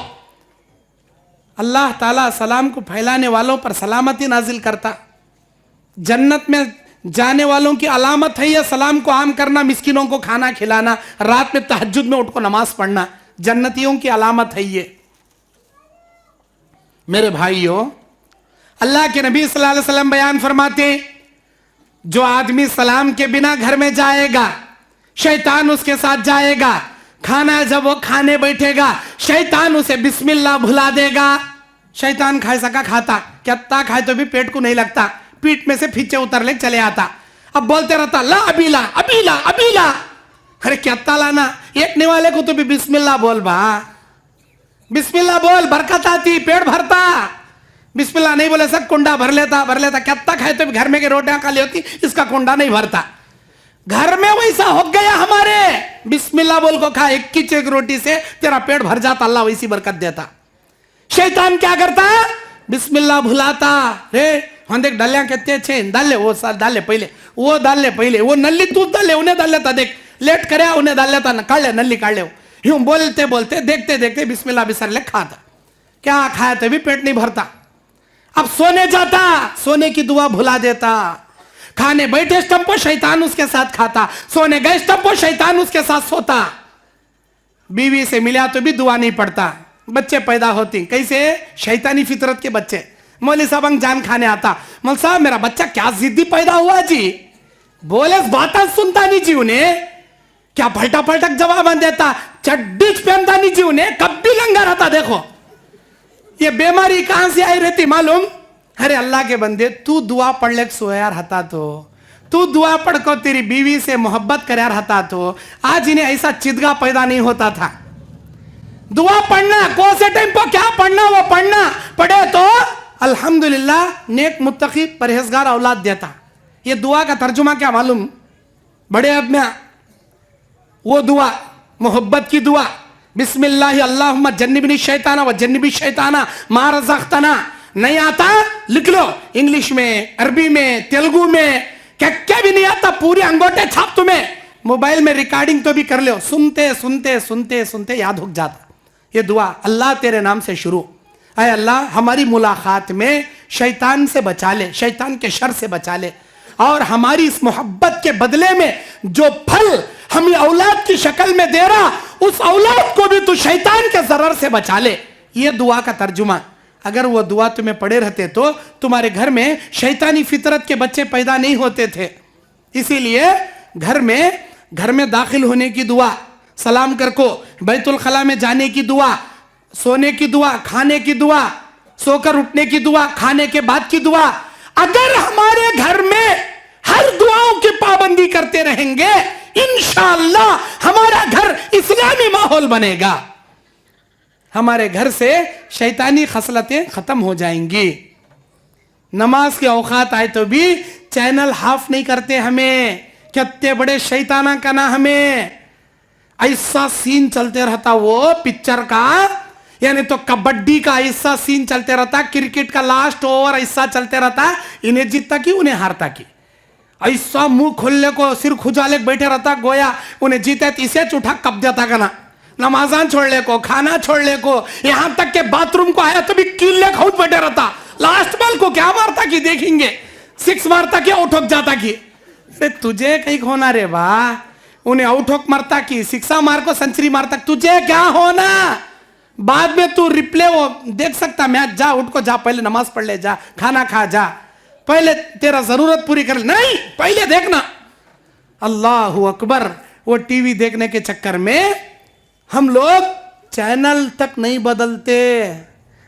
अल्लाह ताला सलाम को फैलाने वालों पर सलामती नाजिल करता। जन्नत में जाने वालों की अलामत है यह सलाम को आम करना, मिस्किनों को खाना खिलाना, रात में तहज्जुद में उठ को नमाज पढ़ना, जन्नतियों की अलामत है ये। मेरे भाइयों, अल्लाह के नबी सल्लल्लाहु अलैहि वसल्लम बयान फरमाते जो आदमी सलाम के बिना घर में जाएगा शैतान उसके साथ जाएगा। खाना जब वो खाने बैठेगा शैतान उसे बिस्मिल्लाह भुला देगा। शैतान खाए सका खाता, कितना खाए तो भी पेट को नहीं लगता, पीठ में से फीचे उतर ले चले आता। अब बोलते रहता ला अबीला अबीला अबीला, अरे कितना लाना, एक निवाले को तो भी बिस्मिल्लाह बोल बा, बिस्मिल्लाह बोल, बरकत आती, पेट भरता। बिस्मिल्लाह नहीं बोले सब कुंडा भर लेता कितना खाए तो भी घर में की रोटियां खाली होती, इसका कुंडा नहीं भरता। घर में वैसा हो गया हमारे, बिस्मिल्लाह बोल को खा, 21 रोटी से तेरा पेट भर जाता, अल्लाह वैसी बरकत देता। शैतान क्या करता, बिस्मिल्लाह भुलाता। रे हम देख डालियां कहते अच्छे डाल ले, वो डाल ले पहले, वो डाल ले पहले, वो नल्ली तू डाल ले, उन्हें डाल लेता, देख लेट करे उन्हें डाल लेता, काट ले नल्ली काट ले, यूं बोलते बोलते देखते देखते बिस्मिल्लाह बिसर ले खाता। क्या खाया तभी पेट नहीं भरता। अब सोने जाता, सोने की दुआ भुला देता। खाने बैठे स्टंपो शैतान उसके साथ खाता, सोने गए स्टंपो शैतान उसके साथ सोता। बीवी से मिला तो भी दुआ नहीं पड़ता। बच्चे पैदा होती कैसे, शैतानी फितरत के बच्चे। मौली साहब जान खाने आता, मौल साहब मेरा बच्चा क्या जिद्दी पैदा हुआ जी, बोले बात सुनता नहीं जी, उन्हें क्या पलटा पलटक जवाब देता, चड्डी पहनता नहीं जी, उन्हें कब भी लंगा रहता। देखो ये बीमारी कहां से आई रहती मालूम। अरे अल्लाह के बंदे, तू दुआ पढ़ ले सोया रहता, तो तू दुआ पढ़ को तेरी बीवी से मोहब्बत कराया रहता तो आज इन्हें ऐसा चिदगा पैदा नहीं होता था। दुआ पढ़ना, कौन से टाइम पर क्या पढ़ना वो पढ़ना, पढ़े तो अल्हम्दुलिल्लाह नेक मुत्तकी परहेजगार औलाद देता। ये दुआ का तर्जुमा क्या मालूम, बड़े अब में वो दुआ मोहब्बत की दुआ, बिस्मिल्लाह अल्लाहुम्मा जन्निबनी शैताना व जन्निबी शैताना मा रज़क़तना। नहीं आता लिख लो, इंग्लिश में, अरबी में, तेलुगु में, क्या भी नहीं आता, पूरे अंगूठे छाप तुम्हें, मोबाइल में रिकॉर्डिंग तो भी कर लो, सुनते सुनते सुनते सुनते याद हो जाता। ये दुआ अल्लाह तेरे नाम से शुरू, अय अल्लाह हमारी मुलाकात में शैतान से बचा ले, शैतान के शर से बचा ले। और हमारी इस मोहब्बत के बदले में जो फल हमें औलाद की शक्ल में दे रहा, उस औलाद को भी तू शैतान के जरर से बचा ले। ये दुआ का तर्जुमा। अगर वो दुआ तुम्हें पड़े रहते तो तुम्हारे घर में शैतानी फितरत के बच्चे पैदा नहीं होते थे। इसीलिए घर में दाखिल होने की दुआ, सलाम कर को, बैतुल खला में जाने की दुआ, सोने की दुआ, खाने की दुआ, सोकर उठने की दुआ, खाने के बाद की दुआ, अगर हमारे घर में हर दुआओं की पाबंदी करते रहेंगे, इंशाअल्लाह हमारा घर इस्लामी माहौल बनेगा। हमारे घर से शैतानी खसलतें खत्म हो जाएंगी। नमाज के औकात आए तो भी चैनल हाफ नहीं करते हमें, कितने बड़े शैताना का ना हमें। ऐसा सीन चलते रहता वो पिक्चर का, यानी तो कबड्डी का ऐसा सीन चलते रहता, क्रिकेट का लास्ट ओवर ऐसा चलते रहता, इन्हें जीतता की उन्हें हारता की। ऐसा मुंह खोलने को सिर खुजाले बैठे रहता, गोया उन्हें जीते इसे चूठा कब देता का ना, नमाजान छोड़ने को, खाना छोड़ने को, यहां तक के बाथरूम को आया तो भी किले खाउट बैठे रहता। लास्ट बॉल को क्या मारता कि देखेंगे, सिक्स मारता कि आउट हो जाता कि। अरे तुझे कहीं होना रे वाह, उन्हें आउट होक मारता कि सिक्सा मार को सेंचुरी मारता, तुझे क्या होना। बाद में तू रिप्ले वो देख सकता मैच, जा उठ को जा, पहले नमाज पढ़ ले, जा खाना खा, जा पहले तेरा जरूरत पूरी कर ले, नहीं पहले देखना। अल्लाहु अकबर। वो टीवी देखने के चक्कर में हम लोग चैनल तक नहीं बदलते।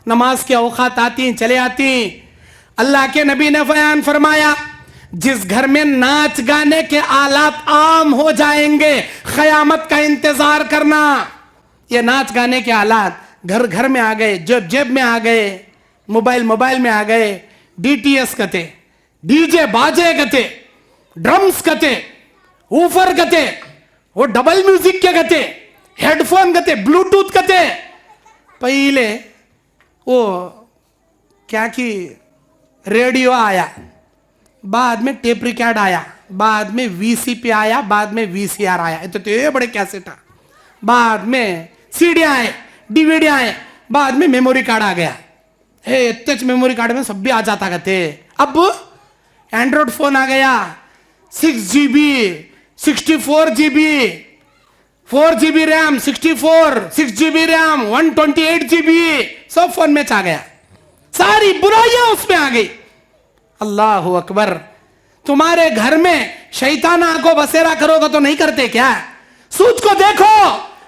नमाज के औकात आती चले आती। अल्लाह के नबी ने बयान फरमाया, जिस घर में नाच गाने के आलात आम हो जाएंगे, क़यामत का इंतजार करना। ये नाच गाने के आलात घर घर में आ गए, जेब जेब में आ गए, मोबाइल में आ गए। डीटीएस कते, डीजे बाजे कते, ड्रम्स कते, ऊफर कते, वो डबल म्यूजिक के कते, हेडफोन कते, ब्लूटूथ कते। पहले वो क्या कि रेडियो आया, बाद में टेप रिकॉर्ड आया, बाद में वीसीपी आया, बाद में वीसीआर आया, तो ये बड़े कैसेट, बाद में सीडी आए, डीवीडी आए, बाद में मेमोरी कार्ड आ गया। इतने मेमोरी कार्ड में सब भी आ जाता कहते। अब एंड्रॉइड फोन आ गया, 6GB, 64GB, 4GB RAM, 6GB RAM, 128GB, सब फोन में आ गया। सारी बुराइयां उसमें आ गई। अल्लाहु अकबर। तुम्हारे घर में शैताना को बसेरा करोगे तो नहीं करते क्या? सूझ को देखो,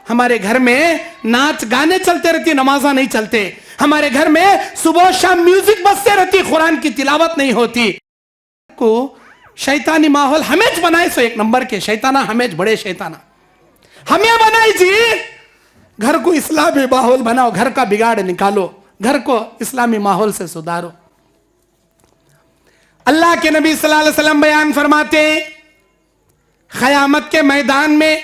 हमारे घर में नाच गाने चलते रहती, नमाजा नहीं चलते। हमारे घर में सुबह शाम म्यूजिक बजते रहती, कुरान की तिलावत नहीं होती। को शैतानी माहौल हमें बनाए सो एक नंबर के शैताना, हमें बड़े शैताना हमें बनाई जी। घर को इस्लामी माहौल बनाओ, घर का बिगाड़ निकालो, घर को इस्लामी माहौल से सुधारो। अल्लाह के नबी सल्लल्लाहु अलैहि वसल्लम बयान फरमाते, क़यामत के मैदान में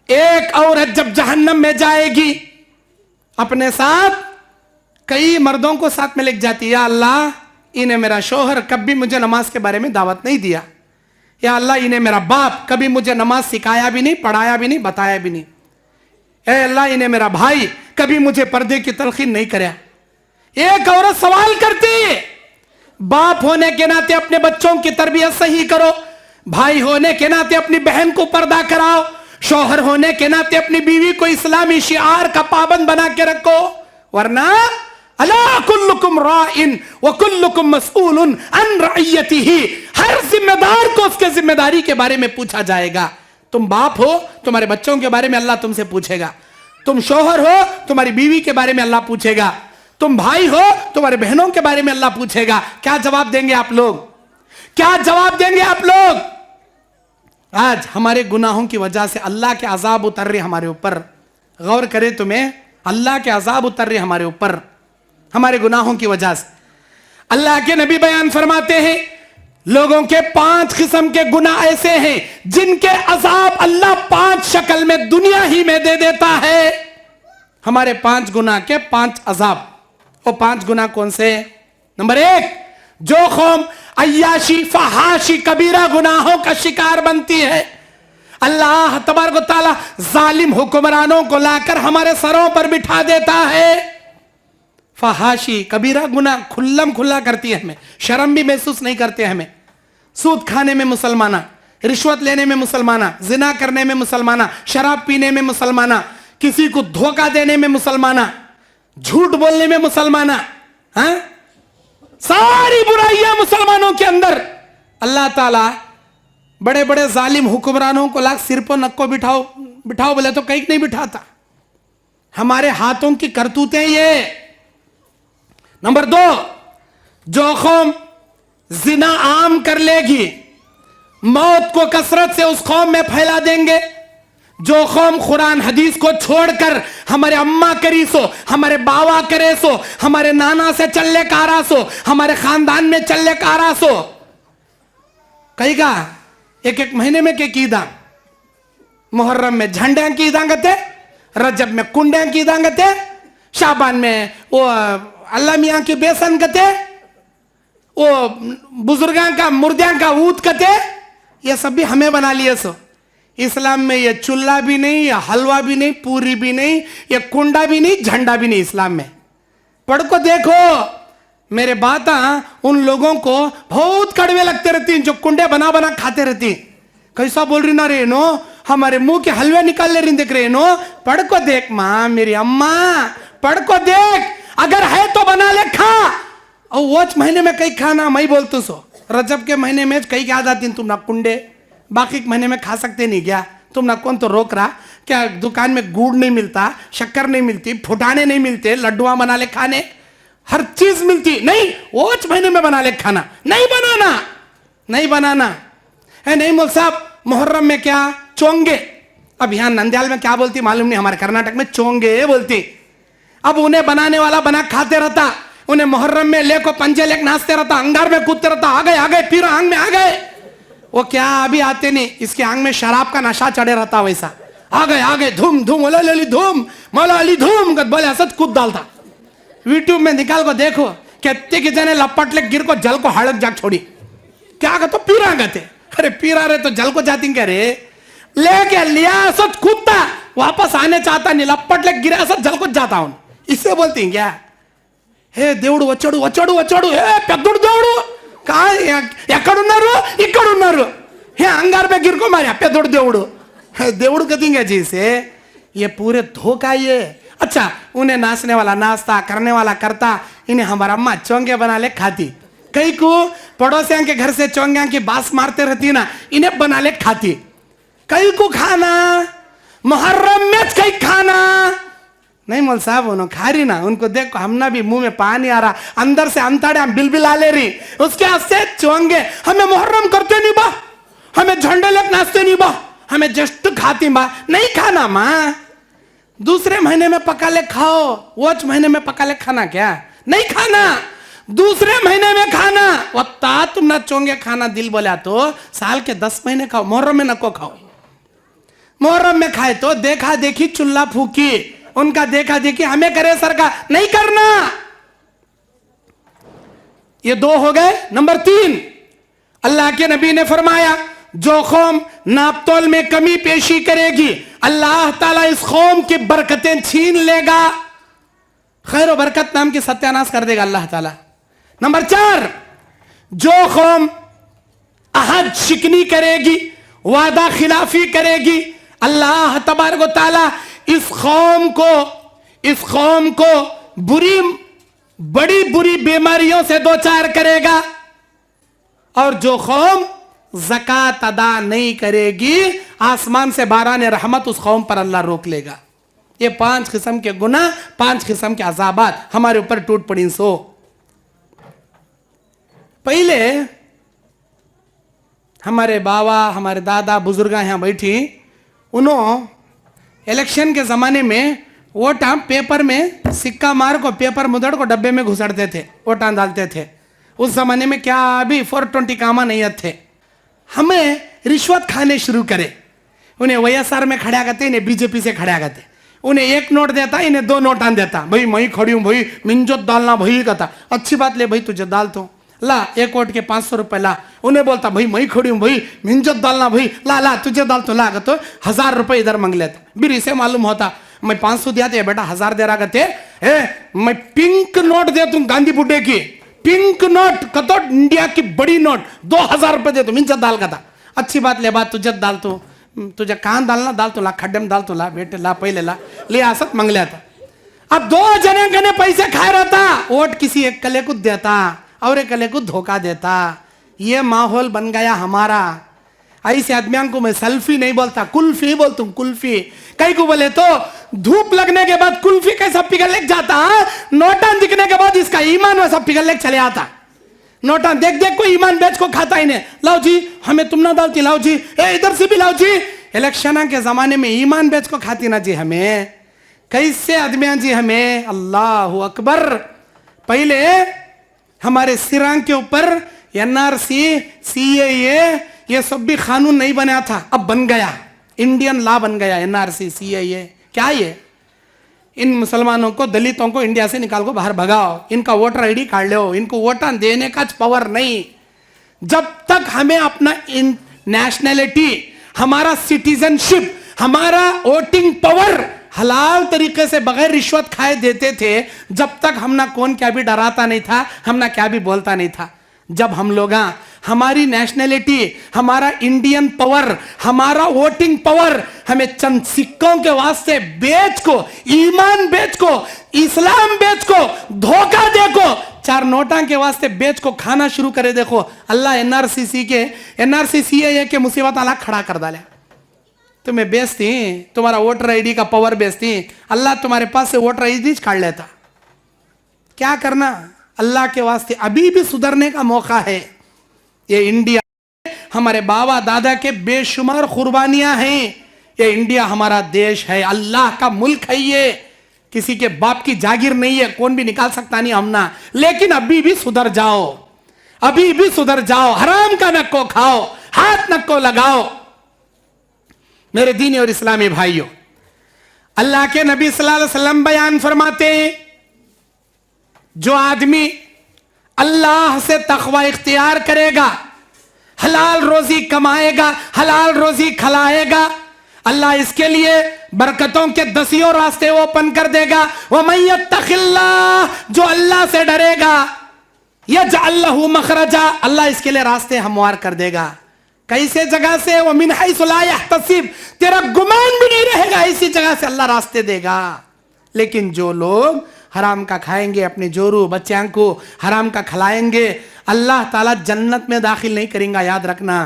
एक औरत जब जहन्नम में जाएगी, अपने साथ कई मर्दों को साथ में लेके जाती है। या अल्लाह, इन्हें मेरा शोहर कभी मुझे नमाज के बारे में दावत नहीं दिया। या अल्लाह, इन्हें मेरा बाप कभी मुझे नमाज सिखाया भी नहीं, पढ़ाया भी नहीं, बताया भी नहीं। ए अल्लाह, इन्हें मेरा भाई कभी मुझे पर्दे की तलखीन नहीं कराया। एक औरत सवाल करती है, बाप होने के नाते अपने बच्चों की तरबियत सही करो, भाई होने के नाते अपनी बहन को पर्दा कराओ, शौहर होने के नाते अपनी बीवी को इस्लामी शिआर का पाबंद बना के रखो, वरना अला कुल्लुकुम राइन व कुल्लुकुम मसऊलुन अन रइयतिही। हर जिम्मेदार को उसके जिम्मेदारी के बारे में पूछा जाएगा। तुम बाप हो, तुम्हारे बच्चों के बारे में अल्लाह तुमसे पूछेगा। तुम शौहर हो, तुम्हारी बीवी के बारे में अल्लाह पूछेगा। तुम भाई हो, तुम्हारे बहनों के बारे में अल्लाह पूछेगा। क्या जवाब देंगे आप लोग? क्या जवाब देंगे आप लोग? आज हमारे गुनाहों की वजह से अल्लाह के अजाब उतर रहे हमारे ऊपर। गौर करें तुम्हें, अल्लाह के अजाब उतर रहे हमारे ऊपर हमारे गुनाहों की वजह से। अल्लाह के नबी बयान फरमाते हैं, लोगों के 5 किस्म के गुनाह ऐसे हैं जिनके अजाब अल्लाह 5 शक्ल में दुनिया ही में दे देता है। हमारे 5 गुनाह के 5 अजाब। वो 5 गुनाह कौन से? नंबर 1, जो कौम अय्याशी फहाशी कबीरा गुनाहों का शिकार बनती है, अल्लाह तबारक व तआला जालिम हुक्मरानों को लाकर हमारे सरों पर बिठा देता है। फहाशी कबीरा गुनाह खुल्लम खुल्ला करती है, हमें शर्म भी महसूस नहीं करते हमें। सूद खाने में मुसलमाना, रिश्वत लेने में मुसलमाना, जिना करने में मुसलमाना, शराब पीने में मुसलमाना, किसी को धोखा देने में मुसलमाना, झूठ बोलने में मुसलमाना, हाँ? सारी बुराइयां मुसलमानों के अंदर। अल्लाह ताला बड़े बड़े जालिम हुक्मरानों को लाख सिर पर नक्को बिठाओ बिठाओ बोले तो कहीं नहीं बिठाता। हमारे हाथों की करतूतें ये। नंबर 2, जो कौम जिना आम कर लेगी, मौत को कसरत से उस कौम में फैला देंगे। जो कौम कुरान हदीस को छोड़कर हमारे अम्मा करी सो, हमारे बाबा करे सो, हमारे नाना से चलने कारा सो, हमारे खानदान में चलने कारा सो, कहीं का एक एक महीने में के कीदा, मुहर्रम में झंडे की ईदा गते, रजब में कुंडे की ईदा गते, शाबान में वो अल्लाह मियाँ की बेसन गते, वो बुजुर्गां का मुर्दियां का ऊत कते, ये सब भी हमें बना लिए सो। इस्लाम में ये चुल्ला भी नहीं, ये हलवा भी नहीं, पूरी भी नहीं, ये कुंडा भी नहीं, झंडा भी नहीं इस्लाम में। पढ़ को देखो, मेरे बाता उन लोगों को बहुत कड़वे लगते रहती हैं जो कुंडे बना बना खाते रहती। कैसा बोल रही ना रे नो, हमारे मुंह के हलवे निकाल ले रही देख रहे नो। पढ़ को देख माँ, मेरी अम्मा, पढ़ को देख, अगर है तो बना ले खा। और वो महीने में कई खाना मैं बोलती सो, रजब के महीने में कई क्या जाती तुम ना कुंडे, बाकी के महीने में खा सकते नहीं क्या तुम ना? कौन तो रोक रहा क्या? दुकान में गुड़ नहीं मिलता, शक्कर नहीं मिलती, फुटाने नहीं मिलते, लड्डुआ बना ले खाने, हर चीज मिलती नहीं, वो महीने में बना ले खाना। नहीं बनाना, नहीं बनाना है। नहीं मोल साहब, मुहर्रम में क्या चोंगे, अब यहाँ नंदयाल में क्या बोलती मालूम नहीं, हमारे कर्नाटक में चोंगे बोलती। अब उन्हें बनाने वाला बना खाते रहता, उन्हें मुहर्रम में लेको पंजे लेक नाचते रहता, अंगार में कूदते रहता, आ गए फिर आंग में आ गए। वो क्या अभी आते नहीं, इसके आंग में शराब का नशा चढ़े रहता वैसा। आ गए धूम धूम मौला अली धूम, मौला अली धूम बोले असद कूद डालता। यूट्यूब में निकाल को देखो, कहते कि जने लपट ले गिर को जल को हड़क जाग छोड़ी, क्या कहते पीरा गते, अरे पीरा रहे तो जल को जाती कह रे, लेके लिया असद कूदता, वापस आने चाहता नहीं, लपट ले गिरा असद जल को जाता हूं, इससे बोलती क्या? हे దేవుడు వచ్చాడు వచ్చాడు వచ్చాడు, हे పెద్దోడు దేవుడు का ఎక్కడున్నారు ఇక్కడున్నారు, हे अंगार पे गिर को मारे పెద్దోడు దేవుడు, దేవుడు कहेंगे जी से, ये पूरे धोखा ये। अच्छा, उन्हें नाचने वाला नाचता, करने वाला करता, इन्हें हमारा अम्मा चोंगे बना ले खाती। कई को पड़ोसियों के घर से चोंगे की बास मारते रहती ना, इन्हें बना ले खाती। कई को खाना मुहर्रम में कई खाना नहीं मोल साहब, उन्होंने खा रही ना, उनको देखो हमना भी मुंह में पानी आ रहा, अंदर से अंताड़े हम बिलबिला ले रही, उसके हस्ते चोंगे। हमें मुहर्रम करते नहीं बा, हमें झंडे लेक नाचते नहीं बा, हमें जस्ट खाती बा। नहीं खाना माँ, दूसरे महीने में पका ले खाओ, वो महीने में पका ले खाना क्या? नहीं खाना, दूसरे महीने में खाना। वत्ता तुम ना चोंगे खाना दिल बोला तो साल के 10 महीने खाओ, मुहर्रम में नको खाओ। मुहर्रम में खाए तो देखा देखी चुल्ला फूकी, उनका देखा देखी हमें करे सरकार, नहीं करना। ये 2 हो गए। नंबर 3, अल्लाह के नबी ने फरमाया, जो कौम नापतोल में कमी पेशी करेगी, अल्लाह ताला इस कौम की बरकतें छीन लेगा, खैर और बरकत नाम की सत्यानाश कर देगा अल्लाह ताला। नंबर 4, जो कौम अहद शिकनी करेगी, वादा खिलाफी करेगी, अल्लाह तबारक व तआला इस कौम को बड़ी बुरी बीमारियों से दो चार करेगा। और जो कौम ज़कात अदा नहीं करेगी, आसमान से बारान रहमत उस कौम पर अल्लाह रोक लेगा। ये 5 किस्म के गुनाह, 5 किस्म के अजाबात हमारे ऊपर टूट पड़ी। सो पहले हमारे बाबा, हमारे दादा बुजुर्ग यहाँ बैठी, उन्होंने इलेक्शन के जमाने में वोट पेपर में सिक्का मार को पेपर मुदड़ को डब्बे में घुसड़ते थे, वोट डालते थे। उस जमाने में क्या अभी 420 कामा नहीं थे। हमें रिश्वत खाने शुरू करे, उन्हें YSR में खड़ा करते, इन्हें BJP से खड़ा करते, उन्हें 1 नोट देता, इन्हें 2 नोट आन देता, भाई मैं खड़ी हूं भाई, मिंजत डालना भाई कहता, अच्छी बात ले भाई तुझे डाल तो ला, 1 वोट के 500 रुपए ला। उन्हें बोलता भाई मैं खड़ी हूं भाई, मिंजत डालना भाई, ला ला तुझे डाल तो ला, तो 1000 रुपए इधर मांग लेता। फिर इसे मालूम होता मैं 500 दिया थे, बेटा 1000 दे रहा कहते, मैं पिंक नोट दे तू गांधी बुड्ढे की, पिंक नोट कतो इंडिया की बड़ी नोट 2000 रुपये देतो मिंचत दाल का था अच्छी बात ले बात तुझ्यात डालतो तुझ्या कान डालना डालतो ला खड्डेम डालतो ला बेटे ला पहिले ला ले असत मंगल्या था अब 2 जने ने पैसे खाए रहता वोट किसी एक कले को देता और एक कले को धोखा देता ये माहौल बन गया हमारा ऐसे आदमियों को मैं सेल्फी नहीं बोलता कुल्फी बोलता हूँ कुल्फी कई को बोले तो धूप लगने के बाद कुल्फी कैसा पिघलने जाता नोटा दिखने के बाद इसका ईमान वैसा पिघलने चले आता नोटा देख देख को ईमान बेच को खाता ही नहीं लाओ जी हमें तुम ना डालती लाओ जी इधर से भी लाओ जी इलेक्शन के जमाने में ईमान बेच को खाती ना जी हमें कैसे आदमियां जी हमें अल्लाह अकबर पहले हमारे सिरां के ऊपर एनआरसी सीएए ये सब भी कानून नहीं बना था अब बन गया इंडियन लॉ बन गया एनआरसी सीएए क्या ये इन मुसलमानों को दलितों को इंडिया से निकाल को बाहर भगाओ इनका वोटर आईडी कार्ड लो इनको वोट देने का पावर नहीं जब तक हमें अपना नेशनैलिटी हमारा सिटीजनशिप हमारा वोटिंग पावर हलाल तरीके से बगैर रिश्वत खाए देते थे जब तक हम ना कौन क्या भी डराता नहीं था हम ना क्या भी बोलता नहीं था जब हम लोग हमारी नेशनैलिटी हमारा इंडियन पावर हमारा वोटिंग पावर हमें चंद सिक्कों के वास्ते बेच को ईमान बेच को इस्लाम बेच को धोखा देखो 4 नोटा के वास्ते बेच को खाना शुरू करे देखो अल्लाह एनआरसी सीएए के मुसीबत अल्लाह खड़ा कर डाले तुम्हें बेचती तुम्हारा वोटर आईडी का पावर बेचती अल्लाह तुम्हारे पास से वोटर आईडी काट लेता क्या करना अल्लाह के वास्ते अभी भी सुधरने का मौका है ये इंडिया हमारे बाबा दादा के बेशुमार कुर्बानियां हैं ये इंडिया हमारा देश है अल्लाह का मुल्क है ये किसी के बाप की जागीर नहीं है कौन भी निकाल सकता नहीं हमना लेकिन अभी भी सुधर जाओ अभी भी सुधर जाओ हराम का नक्को खाओ हाथ नक्को लगाओ मेरे दीनी और इस्लामी भाइयों अल्लाह के नबी सल्लल्लाहु अलैहि वसल्लम बयान फरमाते हैं जो आदमी अल्लाह से तकवा इख्तियार करेगा हलाल रोजी कमाएगा हलाल रोजी खिलाएगा अल्लाह इसके लिए बरकतों के 10 रास्ते ओपन कर देगा वह मय्यत्तखिल्लाह जो अल्लाह से डरेगा यजअल लहू मखरजा अल्लाह इसके लिए रास्ते हमवार कर देगा कैसे जगह से वो मिन हैसु ला यहतसिब तेरा गुमान भी नहीं रहेगा ऐसी जगह से अल्लाह रास्ते देगा लेकिन जो लोग हराम का खाएंगे अपने जोरू बच्चों को हराम का खिलाएंगे अल्लाह ताला जन्नत में दाखिल नहीं करेगा याद रखना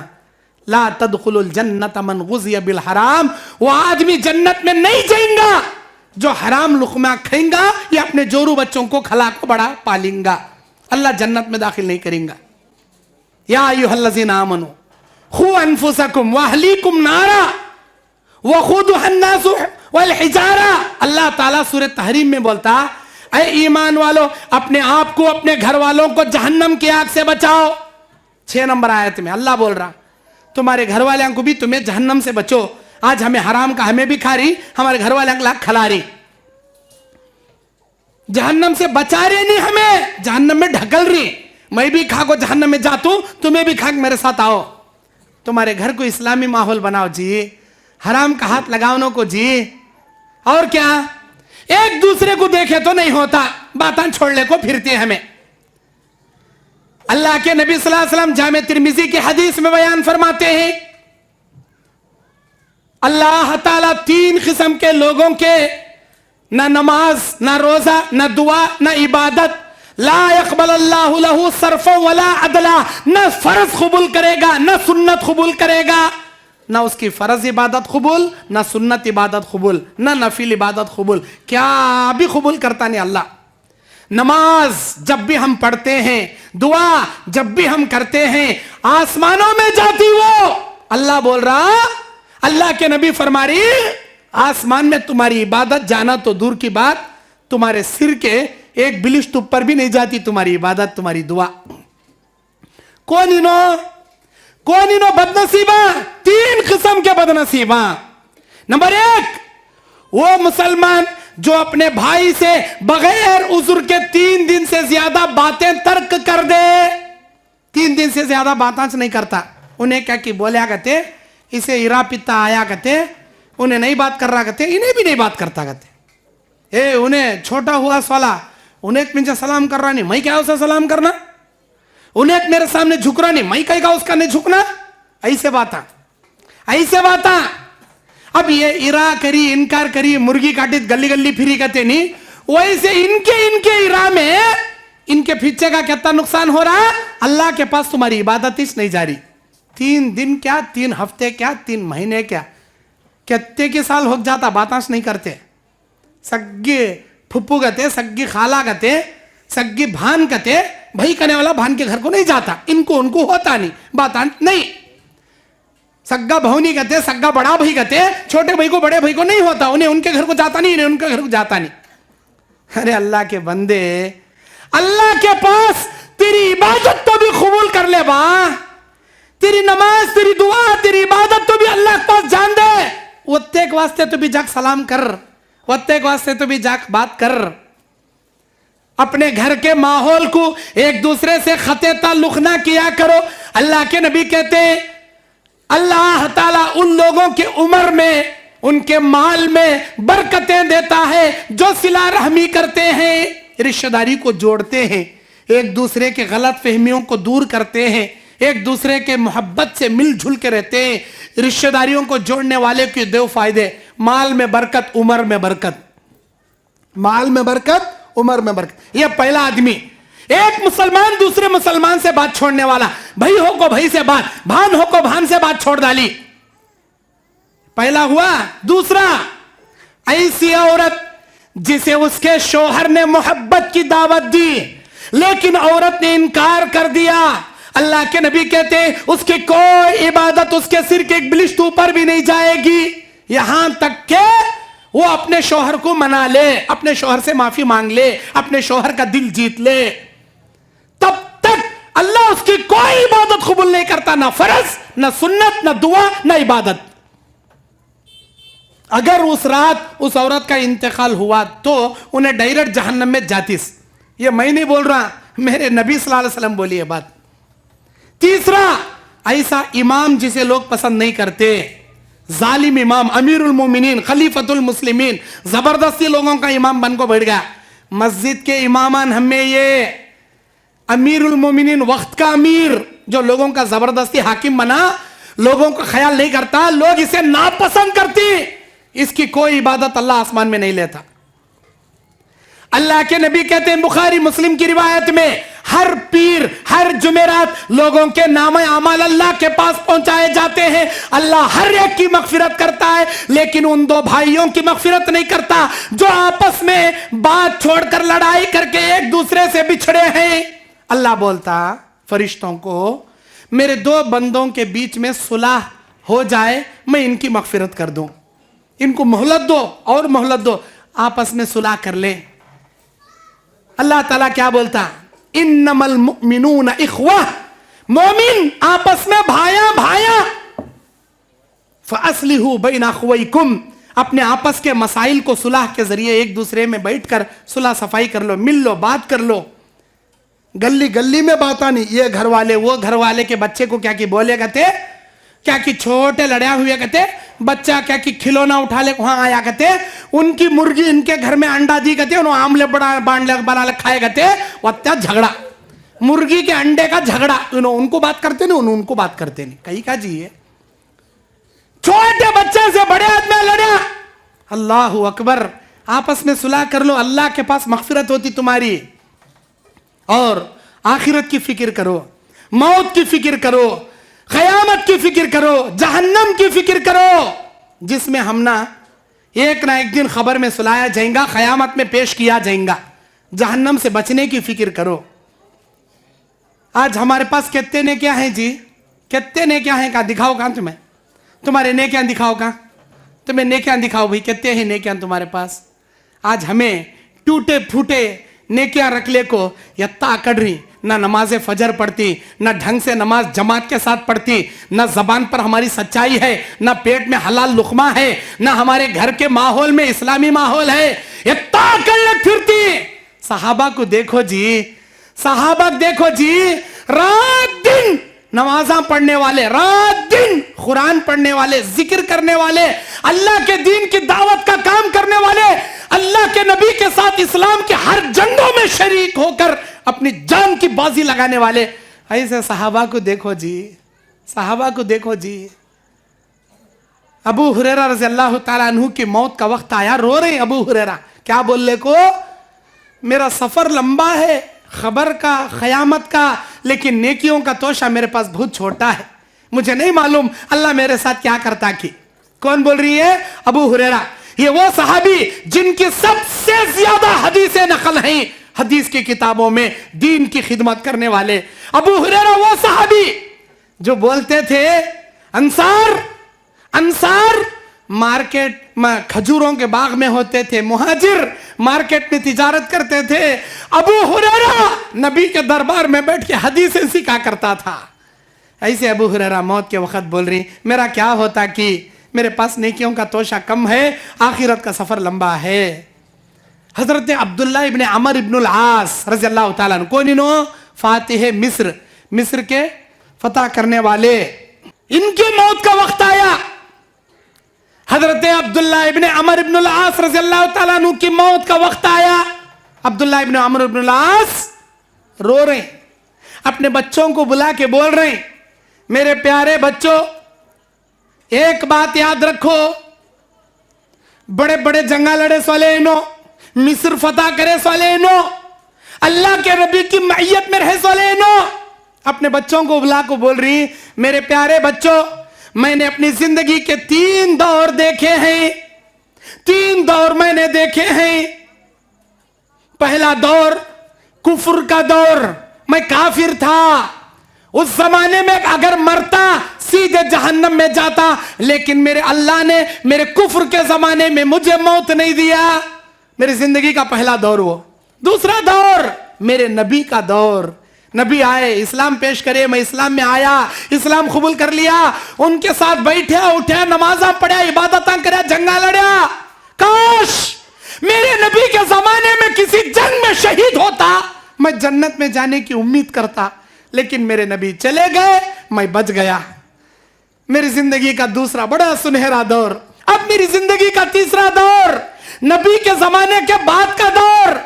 ला तदखुलुल जन्नत मन गुज़िया बिल हराम वो आदमी जन्नत में नहीं जाएगा जो हराम लुक़मा खाएगा या अपने जोरू बच्चों को खिला को बड़ा पालेगा अल्लाह जन्नत में दाखिल नहीं करेगा या अय्युहल्लज़ीना आमनू खु अनफुसकुम व अहलीकुम नारा वक़ूदुहा अन्नासु वल हिजारा अल्लाह ताला सूरह तहरीम में बोलता ऐ ईमान वालों अपने आप को अपने घर वालों को जहन्नम की आग से बचाओ 6 नंबर आयत में अल्लाह बोल रहा तुम्हारे घर वालों को भी तुम्हें जहन्नम से बचो आज हमें हराम का हमें भी खा रही हमारे घर वाले लाख खिला रही जहन्नम से बचा रही नहीं हमें जहन्नम में ढकल रही मैं भी खा को जहन्नम में जाता हूं तुम्हें भी खा मेरे साथ आओ तुम्हारे घर को इस्लामी माहौल बनाओ जी हराम का हाथ लगाओ को जी और क्या एक दूसरे को देखे तो नहीं होता बातें छोड़ने को फिरती है हमें अल्लाह के नबी सल्लल्लाहु अलैहि वसल्लम जामे तिर्मिजी की हदीस में बयान फरमाते हैं अल्लाह ताला 3 किस्म के लोगों के ना नमाज ना रोजा ना दुआ ना इबादत ला यक़बल अल्लाहु लहू सर्फ़ वला अदला न फर्ज कबूल करेगा न सुन्नत कबूल करेगा ना उसकी फर्ज इबादत कबूल ना सुन्नत इबादत कबूल ना नफिल इबादत कबूल क्या भी कबूल करता नहीं अल्लाह नमाज जब भी हम पढ़ते हैं दुआ जब भी हम करते हैं आसमानों में जाती वो अल्लाह बोल रहा अल्लाह के नबी फरमा रही आसमान में तुम्हारी इबादत जाना तो दूर की बात तुम्हारे सिर के एक बिलिश्त ऊपर भी नहीं जाती तुम्हारी इबादत तुम्हारी दुआ कौन इनो बदनसीबा 3 किस्म के बदनसीबा नंबर 1 वो मुसलमान जो अपने भाई से बगैर उज़्र के 3 दिन से ज्यादा बातें तर्क कर दे 3 दिन से ज्यादा बातें नहीं करता उन्हें क्या कि बोलिया कहते इसे इरा पिता आया कहते उन्हें नहीं बात कर रहा कहते इन्हें भी नहीं बात करता कहते उन्हें छोटा हुआ साला उन्हें मुझे सलाम कर रहा नहीं मैं क्या उसे सलाम करना उन्हें मेरे सामने झुक रहा नहीं, मैं कहेगा उसका नहीं झुकना। ऐसे बात। अब ये इरा करी, इनकार करी, मुर्गी काटी गली गली फिरी कहते नहीं, वैसे इनके इरा में इनके पीछे का कितना नुकसान हो रहा। अल्लाह के पास तुम्हारी इबादत ही नहीं जा रही। 3 दिन क्या, 3 हफ्ते क्या, 3 महीने क्या, कितने के साल हो जाता, बाताश नहीं करते। सग्गी फुप्पू गते, सग्गी खाला गते, सग्गी भान गते, भाई करने वाला भान के घर को नहीं जाता, उनको होता नहीं, बाता नहीं। सग्गा भवनी कहते, सग्गा बड़ा भाई कहते, छोटे भाई को बड़े भाई को नहीं होता, उन्हें उनके घर को जाता नहीं, उनके घर को जाता नहीं। अरे अल्लाह के बंदे, अल्लाह के पास तेरी इबादत तो भी कबूल कर ले बा, तेरी नमाज, तेरी दुआ, तेरी इबादत तो भी अल्लाह के पास जान दे। वत्ते के वास्ते तो भी जाक सलाम कर, वत्ते के वास्ते तो भी जाक बात कर। अपने घर के माहौल को एक दूसरे से खते ताल्लुक ना किया करो। अल्लाह के नबी कहते, अल्लाह ताला उन लोगों की उम्र में, उनके माल में बरकतें देता है जो सिला रहमी करते हैं, रिश्तेदारी को जोड़ते हैं, एक दूसरे के गलत फहमियों को दूर करते हैं, एक दूसरे के मोहब्बत से मिलजुल के रहते हैं। रिश्तेदारियों को जोड़ने वाले के 2 फायदे, माल में बरकत, उम्र में बरकत। माल में बरकत, उम्र में बरकत। यह पहला आदमी। एक मुसलमान दूसरे मुसलमान से बात छोड़ने वाला, भाई हो को भाई से बात, भान हो को भान से बात छोड़ डाली, पहला हुआ। दूसरा, ऐसी औरत जिसे उसके शौहर ने मोहब्बत की दावत दी लेकिन औरत ने इनकार कर दिया, अल्लाह के नबी कहते उसकी कोई इबादत उसके सिर के एक बिलिश्त ऊपर भी नहीं जाएगी, यहां तक के वो अपने शौहर को मना ले, अपने शौहर से माफी मांग ले, अपने शौहर का दिल जीत ले, तब तक अल्लाह उसकी कोई इबादत कबूल नहीं करता, ना फर्ज, ना सुन्नत, ना दुआ, ना इबादत। अगर उस रात उस औरत का इंतकाल हुआ तो उन्हें डायरेक्ट जहन्नम में जातीस। ये मैं नहीं बोल रहा, मेरे नबी सल्लल्लाहु अलैहि वसल्लम बोली है बात। तीसरा, ऐसा इमाम जिसे लोग पसंद नहीं करते, जालिम इमाम, अमीरुल मोमिनीन, खलीफतुल मुस्लिमीन, जबरदस्ती लोगों का इमाम बन को बैठ गया। मस्जिद के इमामान हमें ये अमीरुल मोमिनीन, वक्त का अमीर, जो लोगों का जबरदस्ती हाकिम बना, लोगों का ख्याल नहीं करता, लोग इसे नापसंद करते, इसकी कोई इबादत अल्लाह आसमान में नहीं लेता। अल्लाह के नबी कहते हैं बुखारी मुस्लिम की रिवायत में, हर पीर हर जुमेरात लोगों के नामे अमाल अल्लाह के पास पहुंचाए जाते हैं, अल्लाह हर एक की मगफिरत करता है, लेकिन उन 2 भाइयों की मगफिरत नहीं करता जो आपस में बात छोड़कर लड़ाई करके एक दूसरे से बिछड़े हैं। अल्लाह बोलता फरिश्तों को, मेरे 2 बंदों के बीच में सुलह हो जाए, मैं इनकी मगफिरत कर दूं, इनको मोहलत दो और मोहलत दो, आपस में सुलह कर ले। अल्लाह ताला क्या बोलता, इन्नमल मुमिनून इख्वा, मोमिन आपस में भाया, फअस्लिहू बैन अख्वैकुम, अपने आपस के मसाइल को सुलह के जरिए एक दूसरे में बैठकर सुलह सफाई कर लो, मिल लो, बात कर लो। गली गली में बात नहीं, ये घर वाले वो घर वाले के बच्चे को क्या कि बोले कहते, क्या कि छोटे लड़या हुए कहते, बच्चा क्या कि खिलौना उठा ले वहां आया कहते, उनकी मुर्गी इनके घर में अंडा दी कहते, उन्होंने आमले बना ले खाए कहते, वत्या झगड़ा, मुर्गी के अंडे का झगड़ा, उनको बात करते नहीं, उनको बात करते नहीं, कहीं का जी है। छोटे बच्चे से बड़े आदमी लड़या, अल्लाह अकबर, आपस में सुलह कर लो, अल्लाह के पास मगफिरत होती तुम्हारी। और आखिरत की फिक्र करो, मौत की फिक्र करो, क़यामत की फिक्र करो, जहन्नम की फिक्र करो, जिसमें हम ना एक दिन खबर में सुलाया जाएगा, क़यामत में पेश किया जाएगा। जहन्नम से बचने की फिक्र करो। आज हमारे पास कितने ने क्या है जी, कितने ने क्या है, कहा दिखाओ, कहां तुम्हें, तुम्हारे ने क्या दिखाओ, कहां तुम्हें ने क्या दिखाओ भाई, कितने हैं ने क्या तुम्हारे पास। आज हमें टूटे फूटे नेकियां रखले को यत्ता अकड़ रही, ना नमाज फजर पढ़ती, ना ढंग से नमाज जमात के साथ पढ़ती, ना जबान पर हमारी सच्चाई है, ना पेट में हलाल लुकमा है, ना हमारे घर के माहौल में इस्लामी माहौल है, यत्ता अकड़ फिरती। सहाबा को देखो जी, सहाबा देखो जी, रात दिन नमाज़ां पढ़ने वाले, रात दिन कुरान पढ़ने वाले, जिक्र करने वाले, अल्लाह के दीन की दावत का काम करने वाले, अल्लाह के नबी के साथ इस्लाम के हर जंगों में शरीक होकर अपनी जान की बाजी लगाने वाले, ऐसे सहाबा को देखो जी, सहाबा को देखो जी। अबू हुरैरा रज़ी अल्लाह ताला अन्हु की मौत का वक्त आया, रो रहे अबू हुरैरा, क्या बोलने को, मेरा सफर लंबा है खबर का, क़यामत का, लेकिन नेकियों का तोशा मेरे पास बहुत छोटा है, मुझे नहीं मालूम अल्लाह मेरे साथ क्या करता की। कौन बोल रही है? अबू हुरैरा। ये वो सहाबी जिनकी सबसे ज्यादा हदीसें नकल हैं हदीस की किताबों में, दीन की खिदमत करने वाले अबू हुरैरा। वो सहाबी जो बोलते थे अंसार अंसार मार्केट में खजूरों के बाग में होते थे, मुहाजिर मार्केट में तिजारत करते थे, अबू हुरैरा नबी के दरबार में बैठ के हदीसें सीखा करता था। ऐसे अबू हुरैरा मौत के वक्त बोल रही, मेरा क्या होता कि मेरे पास नेकियों का तोशा कम है, आखिरत का सफर लंबा है। हजरत अब्दुल्ला इब्ने अमर इब्नुल आस रज़ी अल्लाह ताला अन्हु, कौन इनो? फातिह मिस्र, मिस्र के फतह करने वाले, इनकी मौत का वक्त आया। हजरत अब्दुल्ला इब्ने अमर इब्नुल आस रज़ी अल्लाह ताला अन्हु की मौत का वक्त आया। अब्दुल्ला इब्ने अमर इब्नुल आस रो रहे, अपने बच्चों को बुला के बोल रहे, मेरे प्यारे बच्चों, एक बात याद रखो, बड़े बड़े जंगा लड़े सोले इनो, मिस्र फतह करे सोले इनो, अल्लाह के नबी की मैयत में रहे सोले इनो। अपने बच्चों को बुला को बोल रही, मेरे प्यारे बच्चों, मैंने अपनी जिंदगी के 3 दौर देखे हैं, 3 दौर मैंने देखे हैं। पहला दौर कुफ्र का दौर, मैं काफिर था, उस जमाने में अगर मरता सीधे जहन्नम में जाता, लेकिन मेरे अल्लाह ने मेरे कुफ्र के जमाने में मुझे मौत नहीं दिया। मेरी जिंदगी का पहला दौर वो। दूसरा दौर मेरे नबी का दौर, नबी आए, इस्लाम पेश करे, मैं इस्लाम में आया, इस्लाम कबूल कर लिया, उनके साथ बैठे उठे, नमाजा पढ़ा, इबादत करे, जंगा लड़ा। काश मेरे नबी के जमाने में किसी जंग में शहीद होता, मैं जन्नत में जाने की उम्मीद करता, लेकिन मेरे नबी चले गए, मैं बच गया। मेरी जिंदगी का दूसरा बड़ा सुनहरा दौर। अब मेरी जिंदगी का तीसरा दौर, नबी के जमाने के बाद का दौर,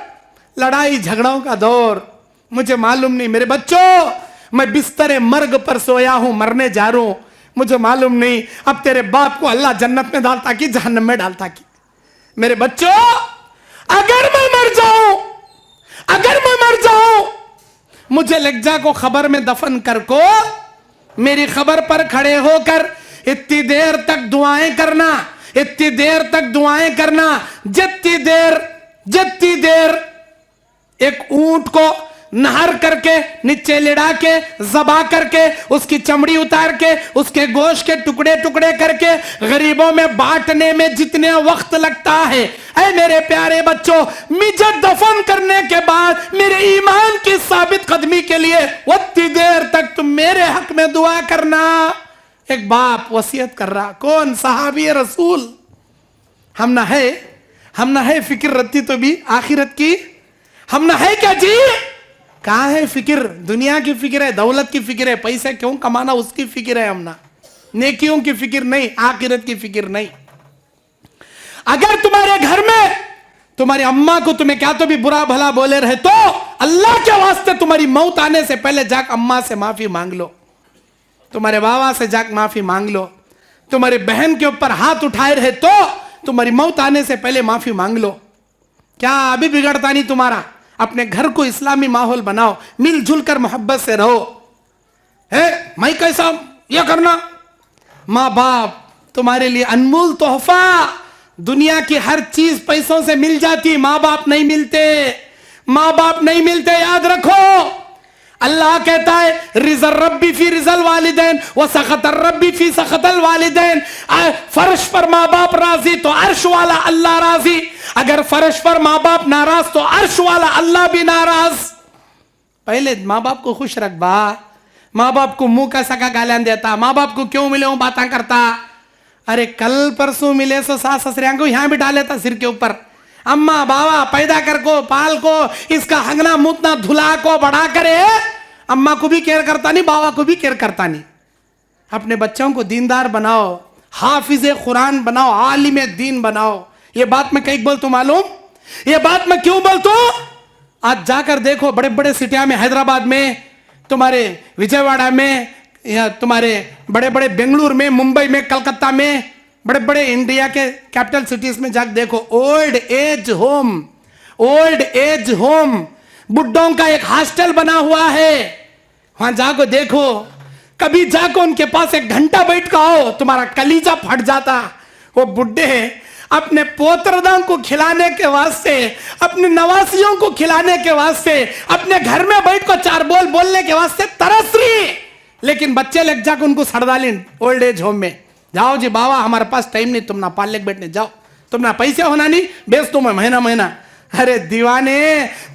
लड़ाई झगड़ों का दौर। मुझे मालूम नहीं मेरे बच्चों, मैं बिस्तरे मर्ग पर सोया हूं, मरने जा रहा हूं, मुझे मालूम नहीं अब तेरे बाप को अल्लाह जन्नत में डालता कि जहन्नम में डालता कि। मेरे बच्चों, अगर मैं मर जाऊं, अगर मैं मर जाऊं, मुझे लज्जा को खबर में दफन कर को, मेरी खबर पर खड़े होकर इतनी देर तक दुआएं करना, इतनी देर तक दुआएं करना, जितनी देर एक ऊंट को नहर करके नीचे लिड़ा के ज़बा करके उसकी चमड़ी उतार के उसके गोश्त के टुकड़े टुकड़े करके गरीबों में बांटने में जितने वक्त लगता है, ऐ मेरे प्यारे बच्चों, मुझे दफन करने के बाद मेरे ईमान की साबित कदमी के लिए उतनी देर तक तुम मेरे हक में दुआ करना। एक बाप वसीयत कर रहा, कौन? सहाबी रसूल। हम ना है फिक्र रखती तो भी आखिरत की, हम ना है क्या जी? कहाँ है फिक्र? दुनिया की फिक्र है, दौलत की फिक्र है, पैसे क्यों कमाना उसकी फिक्र है, हमना नेकियों की फिक्र नहीं, आखिरत की फिक्र नहीं। अगर तुम्हारे घर में तुम्हारी अम्मा को तुम्हें क्या तो भी बुरा भला बोले रहे तो अल्लाह के वास्ते तुम्हारी मौत आने से पहले जाक अम्मा से माफी मांग लो, तुम्हारे बाबा से जाक माफी मांग लो। तुम्हारी बहन के ऊपर हाथ उठाए रहे तो तुम्हारी मौत आने से पहले माफी मांग लो। क्या अभी बिगड़ता नहीं तुम्हारा? अपने घर को इस्लामी माहौल बनाओ, मिलजुल कर मोहब्बत से रहो। है मैं कैसा ये करना? माँ बाप तुम्हारे लिए अनमोल तोहफा, दुनिया की हर चीज पैसों से मिल जाती, माँ बाप नहीं मिलते, माँ बाप नहीं मिलते, याद रखो। अल्लाह कहता है रिजल रब्बी फी रिजल वालिदैन व सखत रब्बी फी सखतल वालिदैन। फर्श पर माँ बाप राजी तो अर्श वाला अल्लाह राजी, अगर फर्श पर माँ बाप नाराज तो अर्श वाला अल्लाह भी नाराज। पहले माँ बाप को खुश रख बा, माँ बाप को मुंह का सका गालियां देता, माँ बाप को क्यों मिले वो बातें करता। अरे कल परसों मिले सो सास ससुरिया को यहाँ बिठा लेता सिर के ऊपर, अम्मा बाबा पैदा कर को पाल को, इसका हंगना मुतना धुला को बड़ा करे। अम्मा को भी केयर करता नहीं, बाबा को भी केयर करता नहीं। अपने बच्चों को दीनदार बनाओ, हाफिज कुरान बनाओ, आलिम दीन बनाओ। ये बात मैं कहीं बोलता हूं मालूम? ये बात मैं क्यों बोलता हूं? आज जाकर देखो बड़े बड़े सिटिया में, हैदराबाद में तुम्हारे विजयवाड़ा में, या तुम्हारे बड़े बड़े बेंगलुरु में, मुंबई में, कलकत्ता में, बड़े बड़े इंडिया के कैपिटल सिटीज में जाकर देखो, old age home, old age home, बुड्ढों का एक हॉस्टल बना हुआ है, वहां जाको देखो। कभी जाको उनके पास 1 घंटा बैठ कर आओ, तुम्हारा कलीजा फट जाता। वो बुड्ढे अपने पोत्रदां को खिलाने के वास्ते, अपने नवासियों को खिलाने के वास्ते, अपने घर में बैठ कर 4 बोल बोलने के वास्ते तरस रही, लेकिन बच्चे लग जाकर उनको सड़दाली ओल्ड एज होम में। जाओ जी बाबा, हमारे पास टाइम नहीं, तुम ना पाल लेके बैठने जाओ, तुम ना पैसे होना नहीं, बेच दो मैं महीना महीना। अरे दीवाने,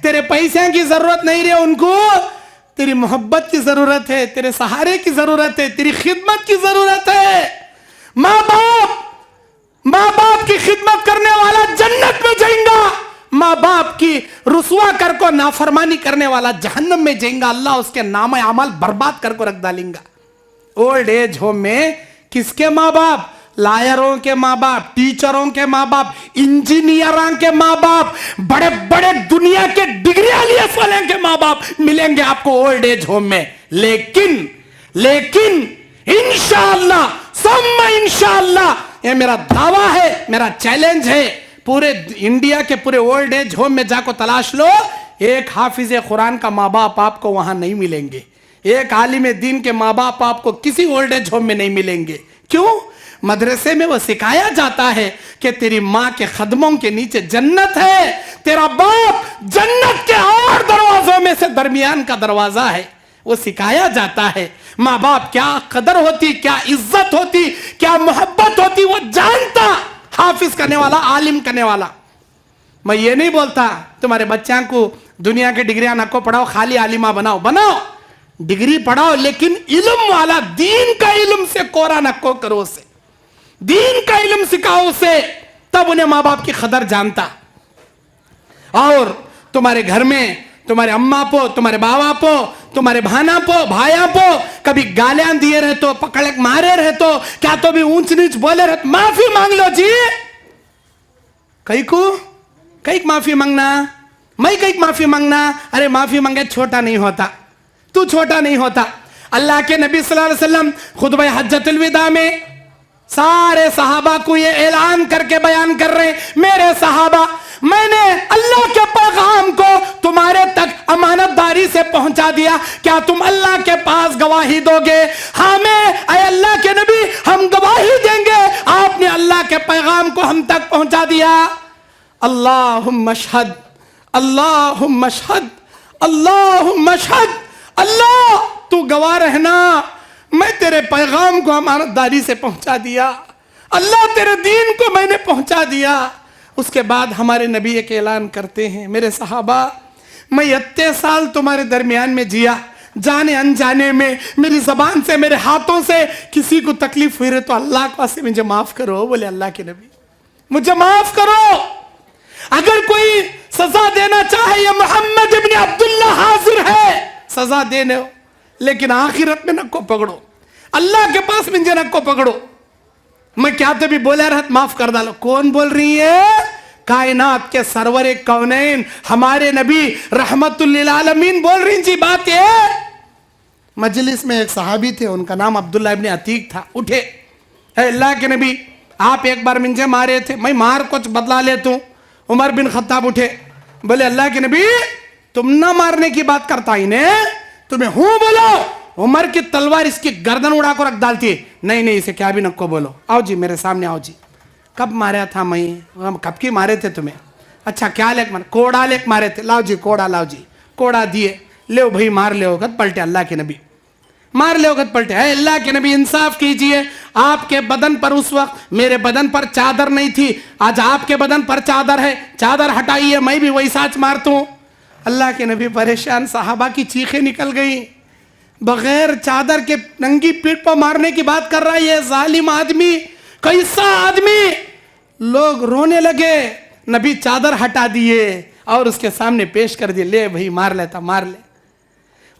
तेरे पैसे की जरूरत नहीं रही उनको, तेरी मोहब्बत की जरूरत है, तेरे सहारे की जरूरत है, तेरी खिदमत की जरूरत है। माँ बाप की खिदमत करने वाला जन्नत में जाएगा, माँ बाप की रुसवा कर को नाफरमानी करने वाला जहन्नम में जाएगा। अल्लाह उसके नाम अमल बर्बाद कर को रख डालेंगा। ओल्ड एज होम में किसके माँ बाप? लायरों के माँ बाप, टीचरों के माँ बाप, इंजीनियरों के माँ बाप, बड़े बड़े दुनिया के डिग्री वाले के माँ बाप मिलेंगे आपको ओल्ड एज होम में। लेकिन इंशाअल्लाह, सम्मा इंशाअल्लाह, ये मेरा दावा है, मेरा चैलेंज है, पूरे इंडिया के पूरे ओल्ड एज होम में जाको तलाश लो, एक हाफिज कुरान का माँ बाप आपको वहां नहीं मिलेंगे, एक आलिम दीन के माँ बाप आपको किसी ओल्ड एज होम में नहीं मिलेंगे। क्यों? मदरसे में वो सिखाया जाता है कि तेरी माँ के कदमों के नीचे जन्नत है, तेरा बाप जन्नत के 8 दरवाजों में से दरमियान का दरवाजा है, वो सिखाया जाता है। माँ बाप क्या कदर होती, क्या इज्जत होती, क्या मोहब्बत होती, वो जानता हाफिज करने वाला, आलिम करने वाला। मैं ये नहीं बोलता तुम्हारे बच्चों को दुनिया के डिग्रियां नको पढ़ाओ, खाली आलिमा बनाओ, डिग्री पढ़ाओ, लेकिन इल्म वाला, दीन का इल्म से कोरा नको करो, उसे दीन का इल्म सिखाओ उसे, तब उन्हें माँ बाप की कदर जानता। और तुम्हारे घर में तुम्हारे अम्मा पो, तुम्हारे बाबा पो, तुम्हारे भाना पो, भाया पो कभी गालियां दिए रहे तो, पकड़ मारे रहे तो, क्या तो भी ऊंच नीच बोले रहे, माफी मांग लो जी। कई माफी मांगना, मैं कई माफी मांगना, अरे माफी मांगे छोटा नहीं होता, तू छोटा नहीं होता। अल्लाह के नबी सल्लल्लाहु अलैहि वसल्लम खुतबा हज्जतुल विदा में सारे सहाबा को ये ऐलान करके बयान कर रहे हैं, मेरे सहाबा, मैंने अल्लाह के पैगाम को तुम्हारे तक अमानतदारी से पहुंचा दिया, क्या तुम अल्लाह के पास गवाही दोगे? हाँ मैं, अय अल्लाह के नबी, हम गवाही देंगे, आपने अल्लाह के पैगाम को हम तक पहुंचा दिया। अल्लाहुम्मा शहद, अल्लाहुम्मा शहद, अल्लाहुम्मा शहद, अल्लाह तू गवाह रहना, मैं तेरे पैगाम को अमानतदारी से पहुंचा दिया, अल्लाह तेरे दीन को मैंने पहुंचा दिया। उसके बाद हमारे नबी एक ऐलान करते हैं, मेरे सहाबा, मैं इतने साल तुम्हारे दरमियान में जिया, जाने अनजाने में मेरी जबान से, मेरे हाथों से किसी को तकलीफ हुई रहे तो अल्लाह को से मुझे माफ करो। बोले अल्लाह के नबी, मुझे माफ करो। अगर कोई सजा देना चाहे, ये मोहम्मद इब्न अब्दुल्ला हाजिर है सजा देने, लेकिन आखिरत में नको पकड़ो, अल्लाह के पास मुझे नको पकड़ो। मैं क्या तो भी बोला रहत, माफ कर डालो। कौन बोल रही है? कायनात के सरवरे कौनैन हमारे नबी रहमतुल लिल आलमीन बोल रही जी बात है। मजलिस में एक सहाबी थे, उनका नाम अब्दुल्ला इब्न अतीक था। उठे, अल्लाह के नबी, आप एक बार मुझे मारे थे, मैं मार कुछ बदला लेता हूं। उमर बिन खत्ताब उठे, बोले अल्लाह के नबी, तुम ना मारने की बात करता ही ने, तुम्हें हूं बोलो। उमर की तलवार इसकी गर्दन उड़ा कर रख डालती है, नहीं इसे क्या भी नको बोलो, आओ जी मेरे सामने आओ जी। कब मारा था मैं? कब की मारे थे तुम्हें? अच्छा क्या लेक मारे? कोड़ा लेक मारे थे, लाओ जी कोड़ा, लाओ जी कोड़ा दिए, ले भाई मार ले होगत पलटे। अल्लाह के नबी मार ले होगत पलटे। है अल्लाह के नबी, इंसाफ कीजिए, आपके बदन पर उस वक्त मेरे बदन पर चादर नहीं थी, आज आपके बदन पर चादर है, चादर हटाइए, मैं भी वही साच मारता हूं। अल्लाह के नबी परेशान, साहबा की चीखें निकल गई, बगैर चादर के नंगी पीठ पर मारने की बात कर रहा है ये जालिम आदमी, कैसा आदमी। लोग रोने लगे, नबी चादर हटा दिए और उसके सामने पेश कर दिए, ले भाई मार लेता, मार ले।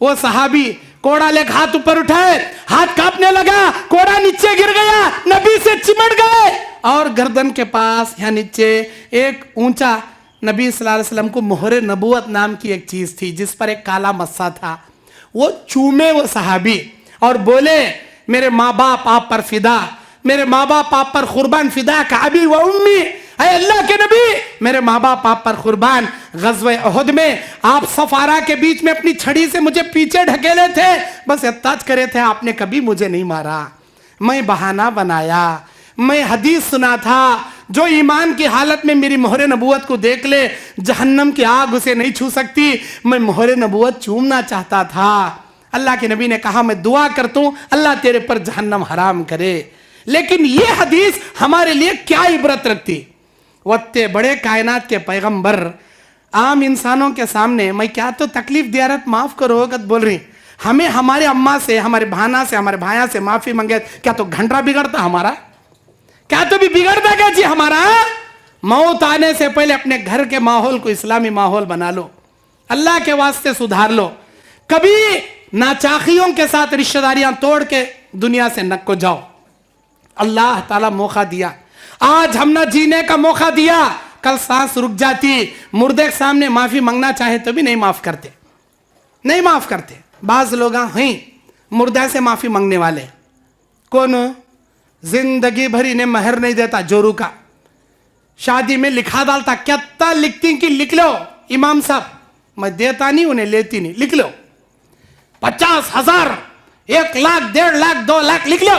वो सहाबी कोड़ा लेकर हाथ ऊपर उठाए, हाथ कांपने लगा, कोड़ा नीचे गिर गया, नबी से चिमट गए और गर्दन के पास या नीचे एक ऊंचा, नबी सल्लल्लाहु अलैहि वसल्लम को मोहरे नबूवत नाम की एक चीज थी जिस पर एक काला मस्सा था, वो चूमे वो सहाबी और बोले, मेरे माँ बाप आप पर फिदा, मेरे माँ बाप आप पर कुर्बान, फिदा का अबी व उम्मी, अरे अल्लाह के नबी मेरे माँ बाप आप पर कुर्बान। गज़वे उहद में आप सफारा के बीच में अपनी छड़ी से मुझे पीछे ढकेले थे, बस एहताज करे थे, आपने कभी मुझे नहीं मारा। मैं बहाना बनाया, मैं हदीस सुना था, जो ईमान की हालत में मेरी मोहरे नबूवत को देख ले, जहन्नम की आग उसे नहीं छू सकती, मैं मोहरे नबूवत चूमना चाहता था। अल्लाह के नबी ने कहा, मैं दुआ करता हूं अल्लाह तेरे पर जहन्नम हराम करे। लेकिन ये हदीस हमारे लिए क्या इबरत रखती? वत्ते बड़े कायनात के पैगंबर आम इंसानों के सामने मैं क्या तो तकलीफ दिया रहा, माफ करो गत बोल रही, हमें हमारे अम्मा से, हमारे भाना से, हमारे भाया से माफी मांगे, क्या तो घंटा बिगड़ता हमारा? क्या तो भी बिगड़ता क्या जी हमारा? मौत आने से पहले अपने घर के माहौल को इस्लामी माहौल बना लो, अल्लाह के वास्ते सुधार लो। कभी नाचाखियों के साथ रिश्तेदारियां तोड़ के दुनिया से नक को जाओ। अल्लाह ताला मौका दिया, आज हम ना जीने का मौका दिया, कल सांस रुक जाती, मुर्दे के सामने माफी मांगना चाहे तो भी नहीं माफ करते, नहीं माफ करते। बाज लोग हैं मुर्दे से माफी मांगने वाले, कौन? जिंदगी भर इन्हें महर नहीं देता, जोरू का शादी में लिखा डालता, क्या लिखती कि लिख लो इमाम साहब, मैं देता नहीं उन्हें, लेती नहीं, लिख लो 50,000, 1 लाख, 1.5 लाख, 2 लाख लिख लो।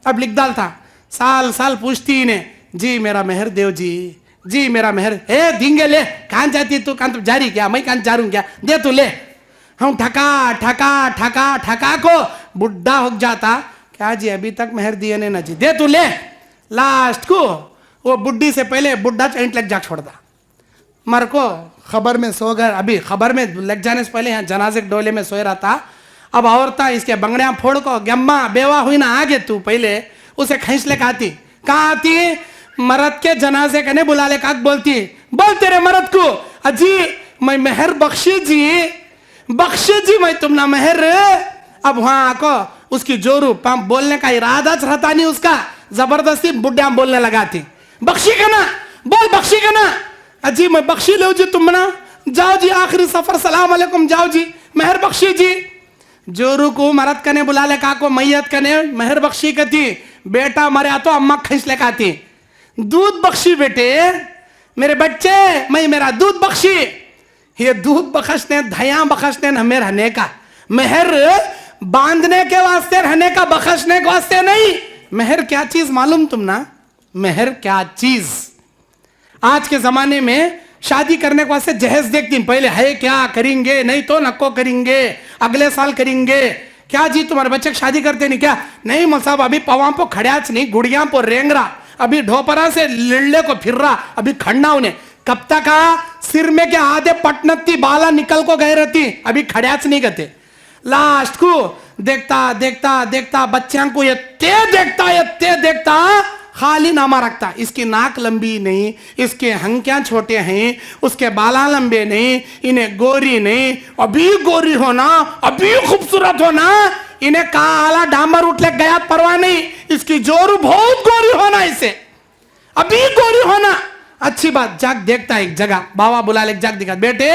अब लिख डालता, साल साल पूछती इन्हें, जी मेरा मेहर देव जी, जी मेरा मेहर, ए धींगे ले, कहां जाती तू, कहां जा रही क्या, मैं कहां जा रू क्या, दे तू ले। हम ठका ठका ठका ठका को बुढ़ा हो जाता, क्या जी अभी तक मेहर दिए ने ना जी, दे तू ले। लास्ट को वो बुढ़ी से पहले बुढ़ा चैंट लग जा छोड़ता, मर को खबर में सो गए, अभी खबर में लग जाने से पहले यहाँ जनाजे के डोले में सोए रहा था। अब औरता इसके बंगड़ियां फोड़ को, गम्मा बेवा हुई ना, आगे तू पहले उसे खींच ले आती, कहाँ आती? मरद के जनाजे कने बुला ले, काक बोलती, बोल तेरे मरद को, अजी मैं मेहर बख्शी जी मैं तुम ना मेहर। अब वहां आको उसकी जोरू पंप बोलने का इरादा रहता नहीं उसका, जबरदस्ती बुढ़िया बोलने लगाती, बख्शी का ना बोल, बख्शी का ना, अजी मैं बख्शी लो जी, तुम ना जाओ जी, आखिरी सफर सलाम अलैकुम, जाओ जी मेहर बख्शी जी। जोरू को मरद कने बुला ले, काको मैयत कने मेहर बख्शी कती, बेटा मरे तो अम्मा खींच ले आती, दूध बख्शी बेटे मेरे बच्चे, मैं मेरा दूध बख्शी। ये दूध बख्शने, धया बख्शने हमें रहने का, मेहर बांधने के वास्ते, रहने का, बख्शने के वास्ते नहीं। मेहर क्या चीज मालूम तुम ना, मेहर क्या चीज? आज के जमाने में शादी करने के वास्ते जहेज देखती, पहले है क्या करेंगे, नहीं तो नको करेंगे, अगले साल करेंगे। क्या जी तुम्हारे बच्चे की शादी करते नहीं क्या? नहीं मौल साहब, अभी पवा पो खड़ियाच नहीं, गुड़िया पो रेंग रहा, अभी ढोपरा से लिल्ले को फिर रहा, अभी खड़ना उन्हें, कब तक सिर में के आधे पटनती बाला निकल को गए रहती, अभी खड़ियाच नहीं करते। लास्ट को देखता देखता देखता बच्चों को ये देखता खाली नामा रखता, इसकी नाक लंबी नहीं, इसके हंकियां छोटे हैं, उसके बाला लंबे नहीं, इन्हें गोरी नहीं, अभी गोरी होना, अभी खूबसूरत होना, इन्हें काला डामर उठ ले गया परवाह नहीं, इसकी जोरू बहुत गोरी होना, इसे अभी गोरी होना। अच्छी बात, जाग देखता एक जगह, बाबा बुला ले, जाग दिखा, बेटे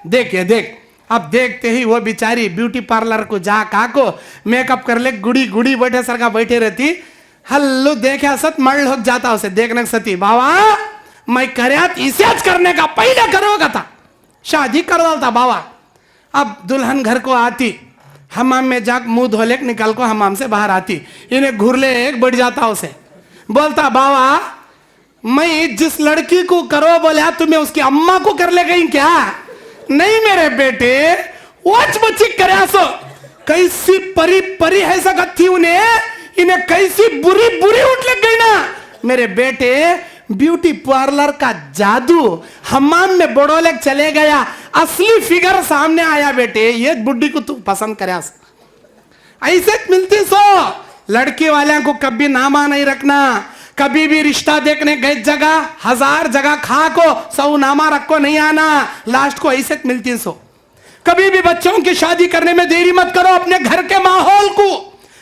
देख ये देख। अब देखते ही वो बेचारी ब्यूटी पार्लर को जा काको मेकअप कर ले, गुड़ी गुड़ी बैठे सरका बैठे रहती, हल्लू देखे सत मर्ल हो जाता, उसे देखने सती, बाबा मैं करया इसे करने का पहले करोगा था, शादी कर डालता बाबा। अब दुल्हन घर को आती, हमाम में जाक मुंह धोले निकल को हमाम से बाहर आती, इन्हें घुरले एक बढ़ जाता, उसे बोलता, बाबा मैं जिस लड़की को करो बोले तुम्हें उसकी अम्मा को कर ले गई क्या? नहीं मेरे बेटे, वच बच्ची करया सो, कैसी परी परी है सकत थी उन्हें, इन्हें कैसी बुरी बुरी उठ लग गई ना मेरे बेटे। ब्यूटी पार्लर का जादू हमाम में बड़ोले चले गया, असली फिगर सामने आया बेटे, ये बुड्ढी को तू पसंद करया, ऐसे मिलती सो। लड़की वाले को कभी नामा नहीं रखना, कभी भी रिश्ता देखने गए जगह 1000 जगह खा को 100 नामा रखो नहीं आना, लास्ट को ऐसे मिलती सो। कभी भी बच्चों की शादी करने में देरी मत करो, अपने घर के माहौल को।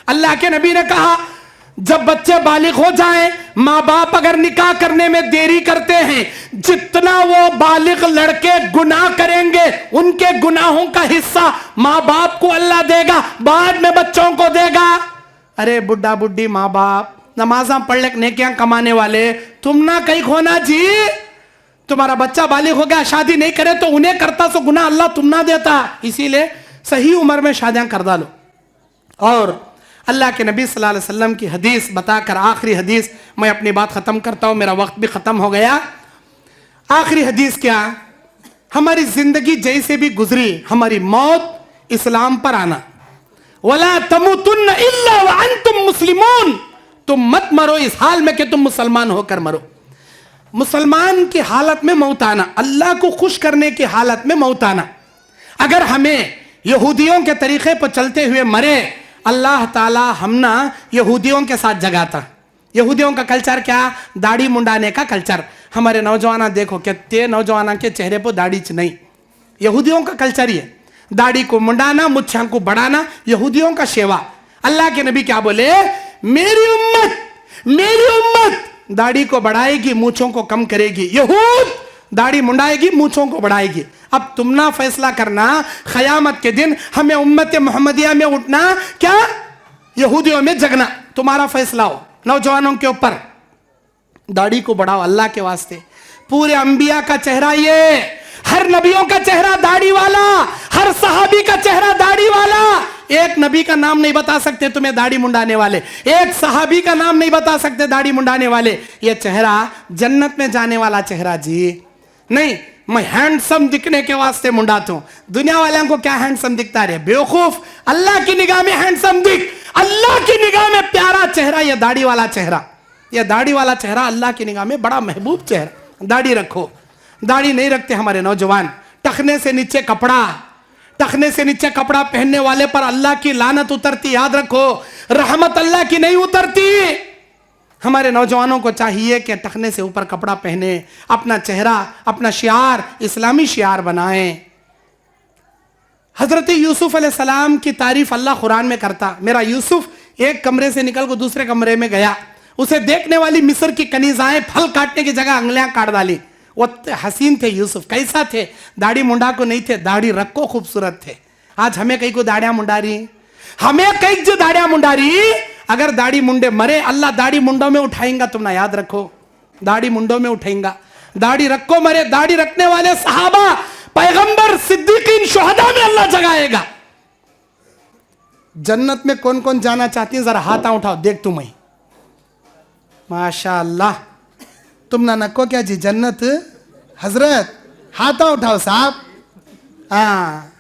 अल्लाह के नबी ने कहा जब बच्चे बालिग हो जाएं, माँ बाप अगर निकाह करने में देरी करते हैं, जितना वो बालिग लड़के गुनाह करेंगे उनके गुनाहों का हिस्सा माँ बाप को अल्लाह देगा, बाद में बच्चों को देगा। अरे बुढ़ा बुढ़ी माँ बाप नमाजा पढ़ ले नेकियां कमाने वाले, तुम ना कहीं खोना जी। तुम्हारा बच्चा बालिग हो गया, शादी नहीं करे तो उन्हें करता सो गुनाह अल्लाह तुम ना देता, इसीलिए सही उम्र में शादियां कर डालो। और अल्लाह के नबी सल्लल्लाहु अलैहि वसल्लम की हदीस बताकर आखिरी हदीस मैं अपनी बात खत्म करता हूं, मेरा वक्त भी खत्म हो गया। आखिरी हदीस क्या, हमारी जिंदगी जैसे भी गुजरी, हमारी मौत इस्लाम पर आना। वला तमुतुन्न इल्ला व अंतुम मुस्लिमून, तुम मत मरो इस हाल में कि तुम मुसलमान होकर मरो। मुसलमान की हालत में मौत आना, अल्लाह को खुश करने की हालत में मौत आना। अगर हमें यहूदियों के तरीके पर चलते हुए मरे, अल्लाह ताला हम ना यहूदियों के साथ जगाता। यहूदियों का कल्चर क्या, दाढ़ी मुंडाने का कल्चर। हमारे नौजवान देखो कितने नौजवान के चेहरे पर दाढ़ी नहीं, यहूदियों का कल्चर ये दाढ़ी को मुंडाना, मुच्छां को बढ़ाना, यहूदियों का सेवा। अल्लाह के नबी क्या बोले, मेरी उम्मत दाढ़ी को बढ़ाएगी, मूछों को कम करेगी, यहूद दाढ़ी मुंडाएगी, मूछों को बढ़ाएगी। अब तुम ना फैसला करना क़यामत के दिन हमें उम्मत मोहम्मदिया में उठना क्या यहूदियों में जगना, तुम्हारा फैसला हो। नौजवानों के ऊपर दाढ़ी को बढ़ाओ अल्लाह के वास्ते। पूरे अंबिया का चेहरा ये, हर नबियों का चेहरा दाढ़ी वाला, हर सहाबी का चेहरा दाढ़ी वाला। एक नबी का नाम नहीं बता सकते तुम्हें दाढ़ी मुंडाने वाले, एक सहाबी का नाम नहीं बता सकते दाढ़ी मुंडाने वाले। ये चेहरा जन्नत में जाने वाला चेहरा जी नहीं। मैं हैंडसम दिखने के वास्ते मुंडाता हूं, दुनिया वालों को क्या हैंडसम दिखता है, बेवकूफ। अल्लाह की निगाह में हैंडसम दिख, अल्लाह की निगाह में प्यारा चेहरा ये दाढ़ी वाला चेहरा। ये दाढ़ी वाला चेहरा अल्लाह की निगाह में बड़ा महबूब चेहरा। दाढ़ी रखो। दाढ़ी नहीं रखते हमारे नौजवान, टखने से नीचे कपड़ा, टखने से नीचे कपड़ा पहनने वाले पर अल्लाह की लानत उतरती, याद रखो, रहमत अल्लाह की नहीं उतरती। हमारे नौजवानों को चाहिए कि टखने से ऊपर कपड़ा पहने, अपना चेहरा, अपना शियार इस्लामी शियार बनाएं। हजरत यूसुफ अलैहिस्सलाम की तारीफ अल्लाह कुरान में करता। मेरा यूसुफ एक कमरे से निकल कर दूसरे कमरे में गया, उसे देखने वाली मिस्र की कनीजाएं फल काटने की जगह अंगलियां काट डाली। वो हसीन थे यूसुफ, कैसा थे, दाढ़ी मुंडा को नहीं थे, दाढ़ी रख को खूबसूरत थे। आज हमें कई को दाढ़ियां मुंडा रही, हमें कई जो दाढ़ियां मुंडा रही। अगर दाढ़ी मुंडे मरे, अल्लाह दाढ़ी मुंडों में उठाएगा, तुम ना याद रखो, दाढ़ी मुंडों में उठाएगा। दाढ़ी रखो मरे, दाढ़ी रखने वाले सहाबा, पैगंबर, सिद्दीकीन, शुहदा में अल्लाह जगाएगा। जन्नत में कौन कौन जाना चाहती है, जरा हाथ उठाओ, देख तुम ही। माशाअल्लाह, तुम ना नको क्या जी जन्नत, हजरत हाथ उठाओ साहब। हाँ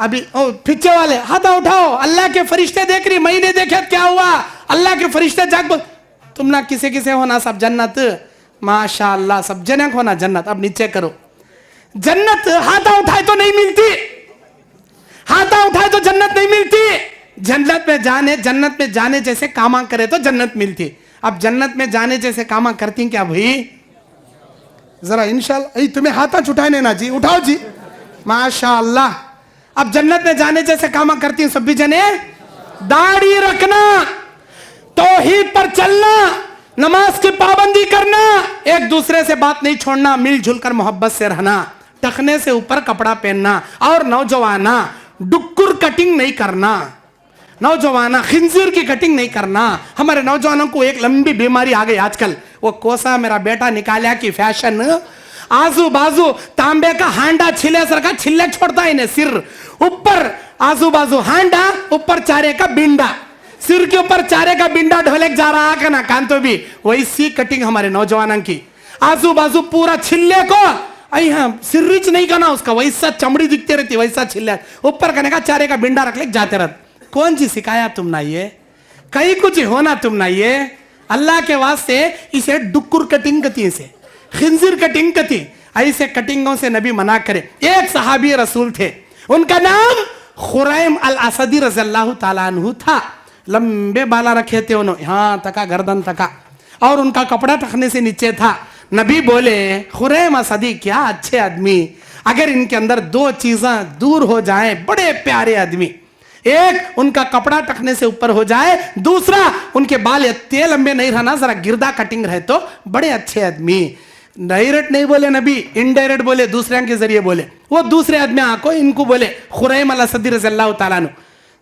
अभी पीछे वाले हाथ उठाओ। अल्लाह के फरिश्ते देख रही, मैंने देखे क्या हुआ, अल्लाह के फरिश्ते जाग बोल, तुम ना किसे किसे होना सब जन्नत, माशाअल्लाह सब जने को होना जन्नत। अब नीचे करो, जन्नत हाथ उठाए तो नहीं मिलती, हाथ उठाए तो जन्नत नहीं मिलती। जन्नत में जाने जैसे कामा करे तो जन्नत मिलती। अब जन्नत में जाने जैसे कामा करती क्या भाई, जरा इंशाल्लाह तुम्हें हाथ उठाने ना जी, उठाओ जी, माशाअल्लाह। अब जन्नत में जाने जैसे कामा करती हैं सभी जने, दाढ़ी रखना, तौहीद पर चलना, नमाज की पाबंदी करना, एक दूसरे से बात नहीं छोड़ना, मिलजुल कर मोहब्बत से रहना, टखने से ऊपर कपड़ा पहनना। और नौजवाना डुक्कुर कटिंग नहीं करना, नौजवाना खिंजीर की कटिंग नहीं करना। हमारे नौजवानों को एक लंबी बीमारी आ गई आजकल, वो कोसा मेरा बेटा निकाला की फैशन, आजू बाजू तांबे का हांडा छिले सर का छिले छोड़ता है इन्हें, सिर ऊपर आजू बाजू हांडा, ऊपर चारे का बिंडा, सिर के ऊपर चारे का बिंडा ढोलक जा रहा है ना कान, तो भी वैसी कटिंग हमारे नौजवानों की, आजू बाजू पूरा छिले को सिर रिच नहीं करना उसका, वैसा चमड़ी दिखती रहती, वैसा छिले ऊपर करने का चारे का बिंडा रख ले जाते रहते। कौन जी सिखाया तुम ना ये, कहीं कुछ होना तुम ना ये। अल्लाह के वास्ते इसे डुक्कुर कटिंग कती, से खिंजीर कटिंग कती, ऐसे कटिंगों से नबी मना करे। एक सहाबी रसूल थे, उनका नाम खुरैम अल असदी रज़ियल्लाहु ताला अन्हु था। लंबे बाला रखे थे उन्होंने, यहाँ तका गर्दन तका, और उनका कपड़ा टखने से नीचे था। नबी बोले, खुरैम असदी क्या अच्छे आदमी, अगर इनके अंदर दो चीजें दूर हो जाएं, बड़े प्यारे आदमी। एक, उनका कपड़ा टखने से ऊपर हो जाए, दूसरा उनके बाल इतने लंबे नहीं रहना, जरा गिरदा कटिंग रहे तो बड़े अच्छे आदमी। डायरेक्ट नहीं बोले नबी, इनडायरेक्ट बोले, दूसरे के जरिए बोले। वो दूसरे आदमी आको इनको बोले खुरैम अल असदी रज़ियल्लाहु ताला अन्हु,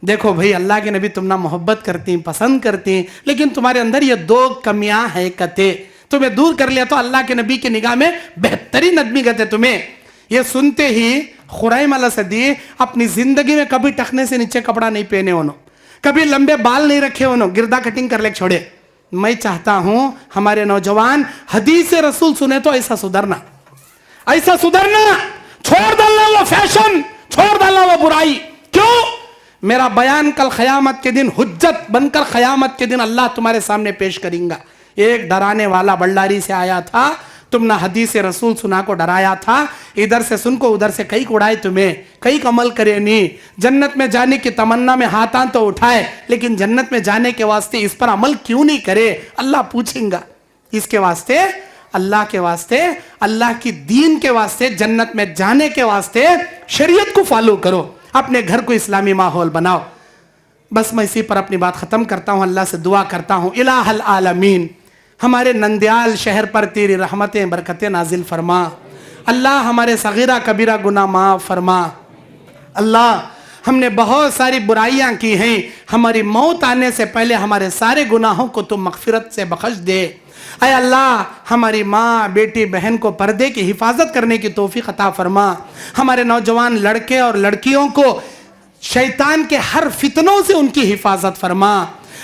देखो भाई अल्लाह के नबी तुम ना मोहब्बत करती, पसंद करती, लेकिन तुम्हारे अंदर ये दो कमियां हैं कते, तुम्हें दूर कर लिया तो अल्लाह के नबी की निगाह में बेहतरीन आदमी कहते तुम्हें। ये सुनते ही खुरैम अल असदी अपनी जिंदगी में कभी टखने से नीचे कपड़ा नहीं पहने होनो, कभी लंबे बाल नहीं रखे होनो, गिरदा कटिंग कर ले छोड़े। मैं चाहता हूं हमारे नौजवान हदीस रसूल सुने तो ऐसा सुधरना, ऐसा सुधरना, छोड़ डालना वो फैशन, छोड़ डालना वो बुराई। क्यों? मेरा बयान कल क़यामत के दिन हुज्जत बनकर क़यामत के दिन अल्लाह तुम्हारे सामने पेश करेगा। एक डराने वाला बल्लारी से आया था, तुम ना हदीस रसूल सुना को डराया था, इधर से सुन को उधर से कई उड़ाए तुम्हें, कई अमल करे नहीं। जन्नत में जाने की तमन्ना में हाथां तो उठाए, लेकिन जन्नत में जाने के वास्ते इस पर अमल क्यों नहीं करे, अल्लाह पूछेगा। इसके वास्ते, अल्लाह के वास्ते, अल्लाह की दीन के वास्ते, जन्नत में जाने के वास्ते शरीयत को फॉलो करो, अपने घर को इस्लामी माहौल बनाओ। बस मैं इसी पर अपनी बात खत्म करता हूं, अल्लाह से दुआ करता हूं, इलाहल आलमीन हमारे नंदयाल शहर पर तेरी रहमतें बरकतें नाजिल फरमा। अल्लाह हमारे सगीरा कबीरा गुनाह माफ फरमा। अल्लाह हमने बहुत सारी बुराइयां की हैं, हमारी मौत आने से पहले हमारे सारे गुनाहों को तुम मगफिरत से बख्श दे। ऐ अल्लाह हमारी माँ बेटी बहन को पर्दे की हिफाजत करने की तौफीक अता फरमा। हमारे नौजवान लड़के और लड़कियों को शैतान के हर फितनों से उनकी हिफाजत फरमा।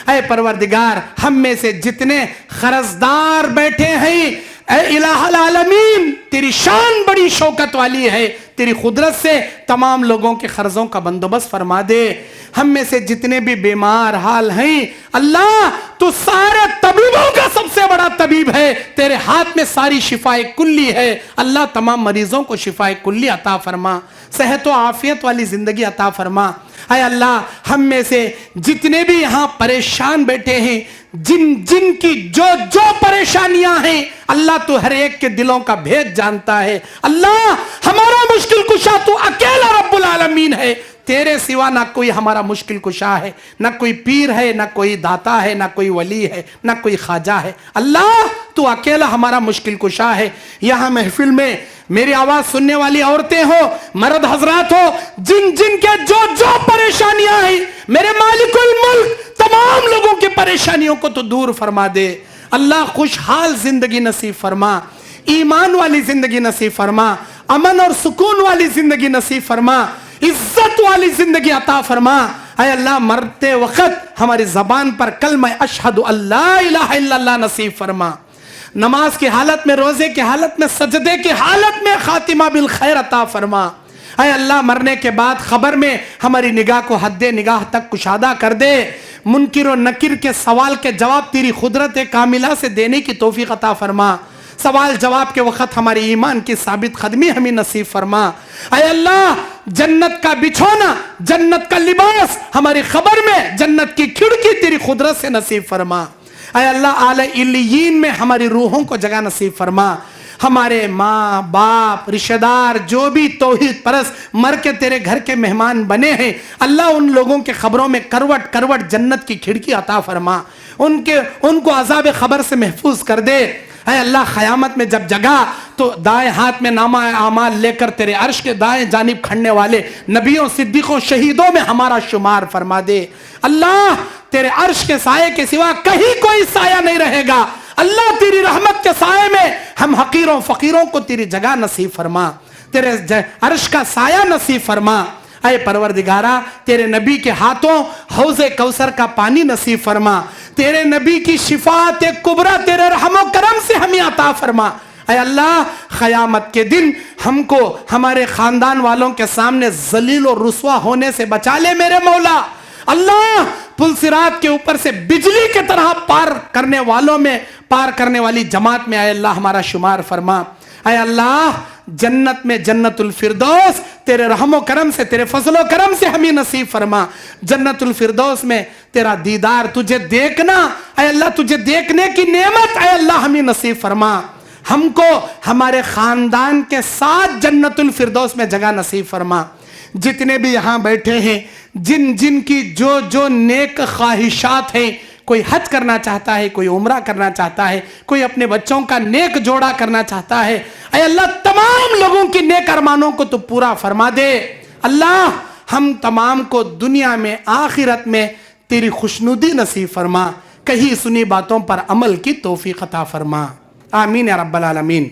ऐ परवरदिगार हम में से जितने खर्जदार बैठे हैं, ऐ इलाहुल आलमीन तेरी शान बड़ी शौकत वाली है, तेरी खुदरत से तमाम लोगों के खर्जों का बंदोबस्त फरमा दे। हम में से जितने भी बीमार हाल हैं, अल्लाह तू सारे तबीबों का सबसे बड़ा तबीब है, तेरे हाथ में सारी शिफाए कुल्ली है। अल्लाह तमाम मरीजों को शिफाए कुल्ली अता फरमा, सेहत व आफियत वाली जिंदगी अता फरमा। ऐ अल्लाह हम में से जितने भी यहाँ परेशान बैठे हैं, जिन जिन की जो जो परेशानियां हैं, अल्लाह तू हर एक के दिलों का भेद जानता है। अल्लाह हमारा मुश्किल कुशा तू अकेला रब्बुल आलमीन है, तेरे सिवा ना कोई हमारा मुश्किल कुशा है, ना कोई पीर है, ना कोई दाता है, ना कोई वली है, ना कोई ख्वाजा है। अल्लाह तू अकेला हमारा मुश्किल कुशा है। यहाँ महफिल में मेरी आवाज सुनने वाली औरतें हो, मर्द हजरात हो, जिन जिन के जो जो परेशानियां हैं, मेरे मालिकुल मुल्क तमाम लोगों की परेशानियों को तो दूर फरमा दे। अल्लाह खुशहाल जिंदगी नसीब फरमा, ईमान वाली जिंदगी नसीब फरमा, अमन और सुकून वाली जिंदगी नसीब फरमा, इज्जत वाली जिंदगी अता फरमा। ऐ अल्लाह मरते वक्त हमारी जबान पर कलमा अशहदु अल्ला इलाहा इल्लल्लाह नसीब फरमा। नमाज की हालत में, रोजे की हालत में, सजदे की हालत में खातिमा बिल खैर अता फरमा। ऐ अल्लाह मरने के बाद खबर में हमारी निगाह को हद्दे निगाह तक कुशादा कर दे। मुनकिर और नकीर के सवाल के जवाब तेरी खुदरत कामिला से देने की तौफीक अता फरमा। सवाल जवाब के वक्त हमारे ईमान की साबित खदमी हमें नसीब फरमा। ऐ अल्लाह जन्नत का बिछोना, जन्नत का लिबास, हमारी खबर में जन्नत की खिड़की तेरी खुदरत से नसीब फरमा। ऐ अल्लाह आले इल्लियीन में हमारी रूहों को जगह नसीब फरमा। हमारे माँ बाप रिश्तेदार जो भी तौहीद परस मर के तेरे घर के मेहमान बने हैं, अल्लाह उन लोगों के खबरों में करवट करवट जन्नत की खिड़की अता फरमा, उनको अजाब खबर से महफूज कर दे। ऐ अल्लाह क़यामत में जब जगा तो दाएं हाथ में नामा आमाल लेकर तेरे अर्श के दाएं जानिब खड़ने वाले नबियों सिद्दीकों शहीदों में हमारा शुमार फरमा दे। अल्लाह तेरे अर्श के साये के सिवा कहीं कोई साया नहीं रहेगा। अल्लाह तेरी रहमत के साये में हम हकीरों फकीरों को तेरी जगह नसीब फरमा, तेरे अर्श का साया नसीब फरमा। ऐ परवरदिगारा तेरे नबी के हाथों हौज़े कौसर का पानी नसीब फरमा, तेरे नबी की शिफात कुबरा तेरे रहमो करम से हमें अता फरमा। ऐ अल्लाह क़यामत के दिन हमको हमारे खानदान वालों के सामने जलील और रुस्वा होने से बचा ले मेरे मौला। अल्लाह पुल सिरात के ऊपर से बिजली की तरह पार करने वालों में, पार करने वाली जमात में ऐ अल्लाह हमारा शुमार फरमा। ऐ अल्लाह जन्नत में जन्नतुल फिरदौस तेरे रहमो करम से, तेरे फजलो करम से हमें नसीब फरमा। जन्नतुल फिरदौस में तेरा दीदार, तुझे देखना, ऐ अल्लाह तुझे देखने की नेमत ऐ अल्लाह हमें नसीब फरमा। हमको हमारे खानदान के साथ जन्नतुल फिरदौस में जगह नसीब फरमा। जितने भी यहाँ बैठे हैं, जिन जिन की जो जो नेक ख्वाहिशात हैं, कोई हज करना चाहता है, कोई उम्रा करना चाहता है, कोई अपने बच्चों का नेक जोड़ा करना चाहता है, ऐ अल्लाह तमाम लोगों की नेक अरमानों को तो पूरा फरमा दे। अल्लाह हम तमाम को दुनिया में आखिरत में तेरी खुशनुदी नसीब फरमा, कही सुनी बातों पर अमल की तौफीक अता फरमा। आमीन या रब्बल आलमीन।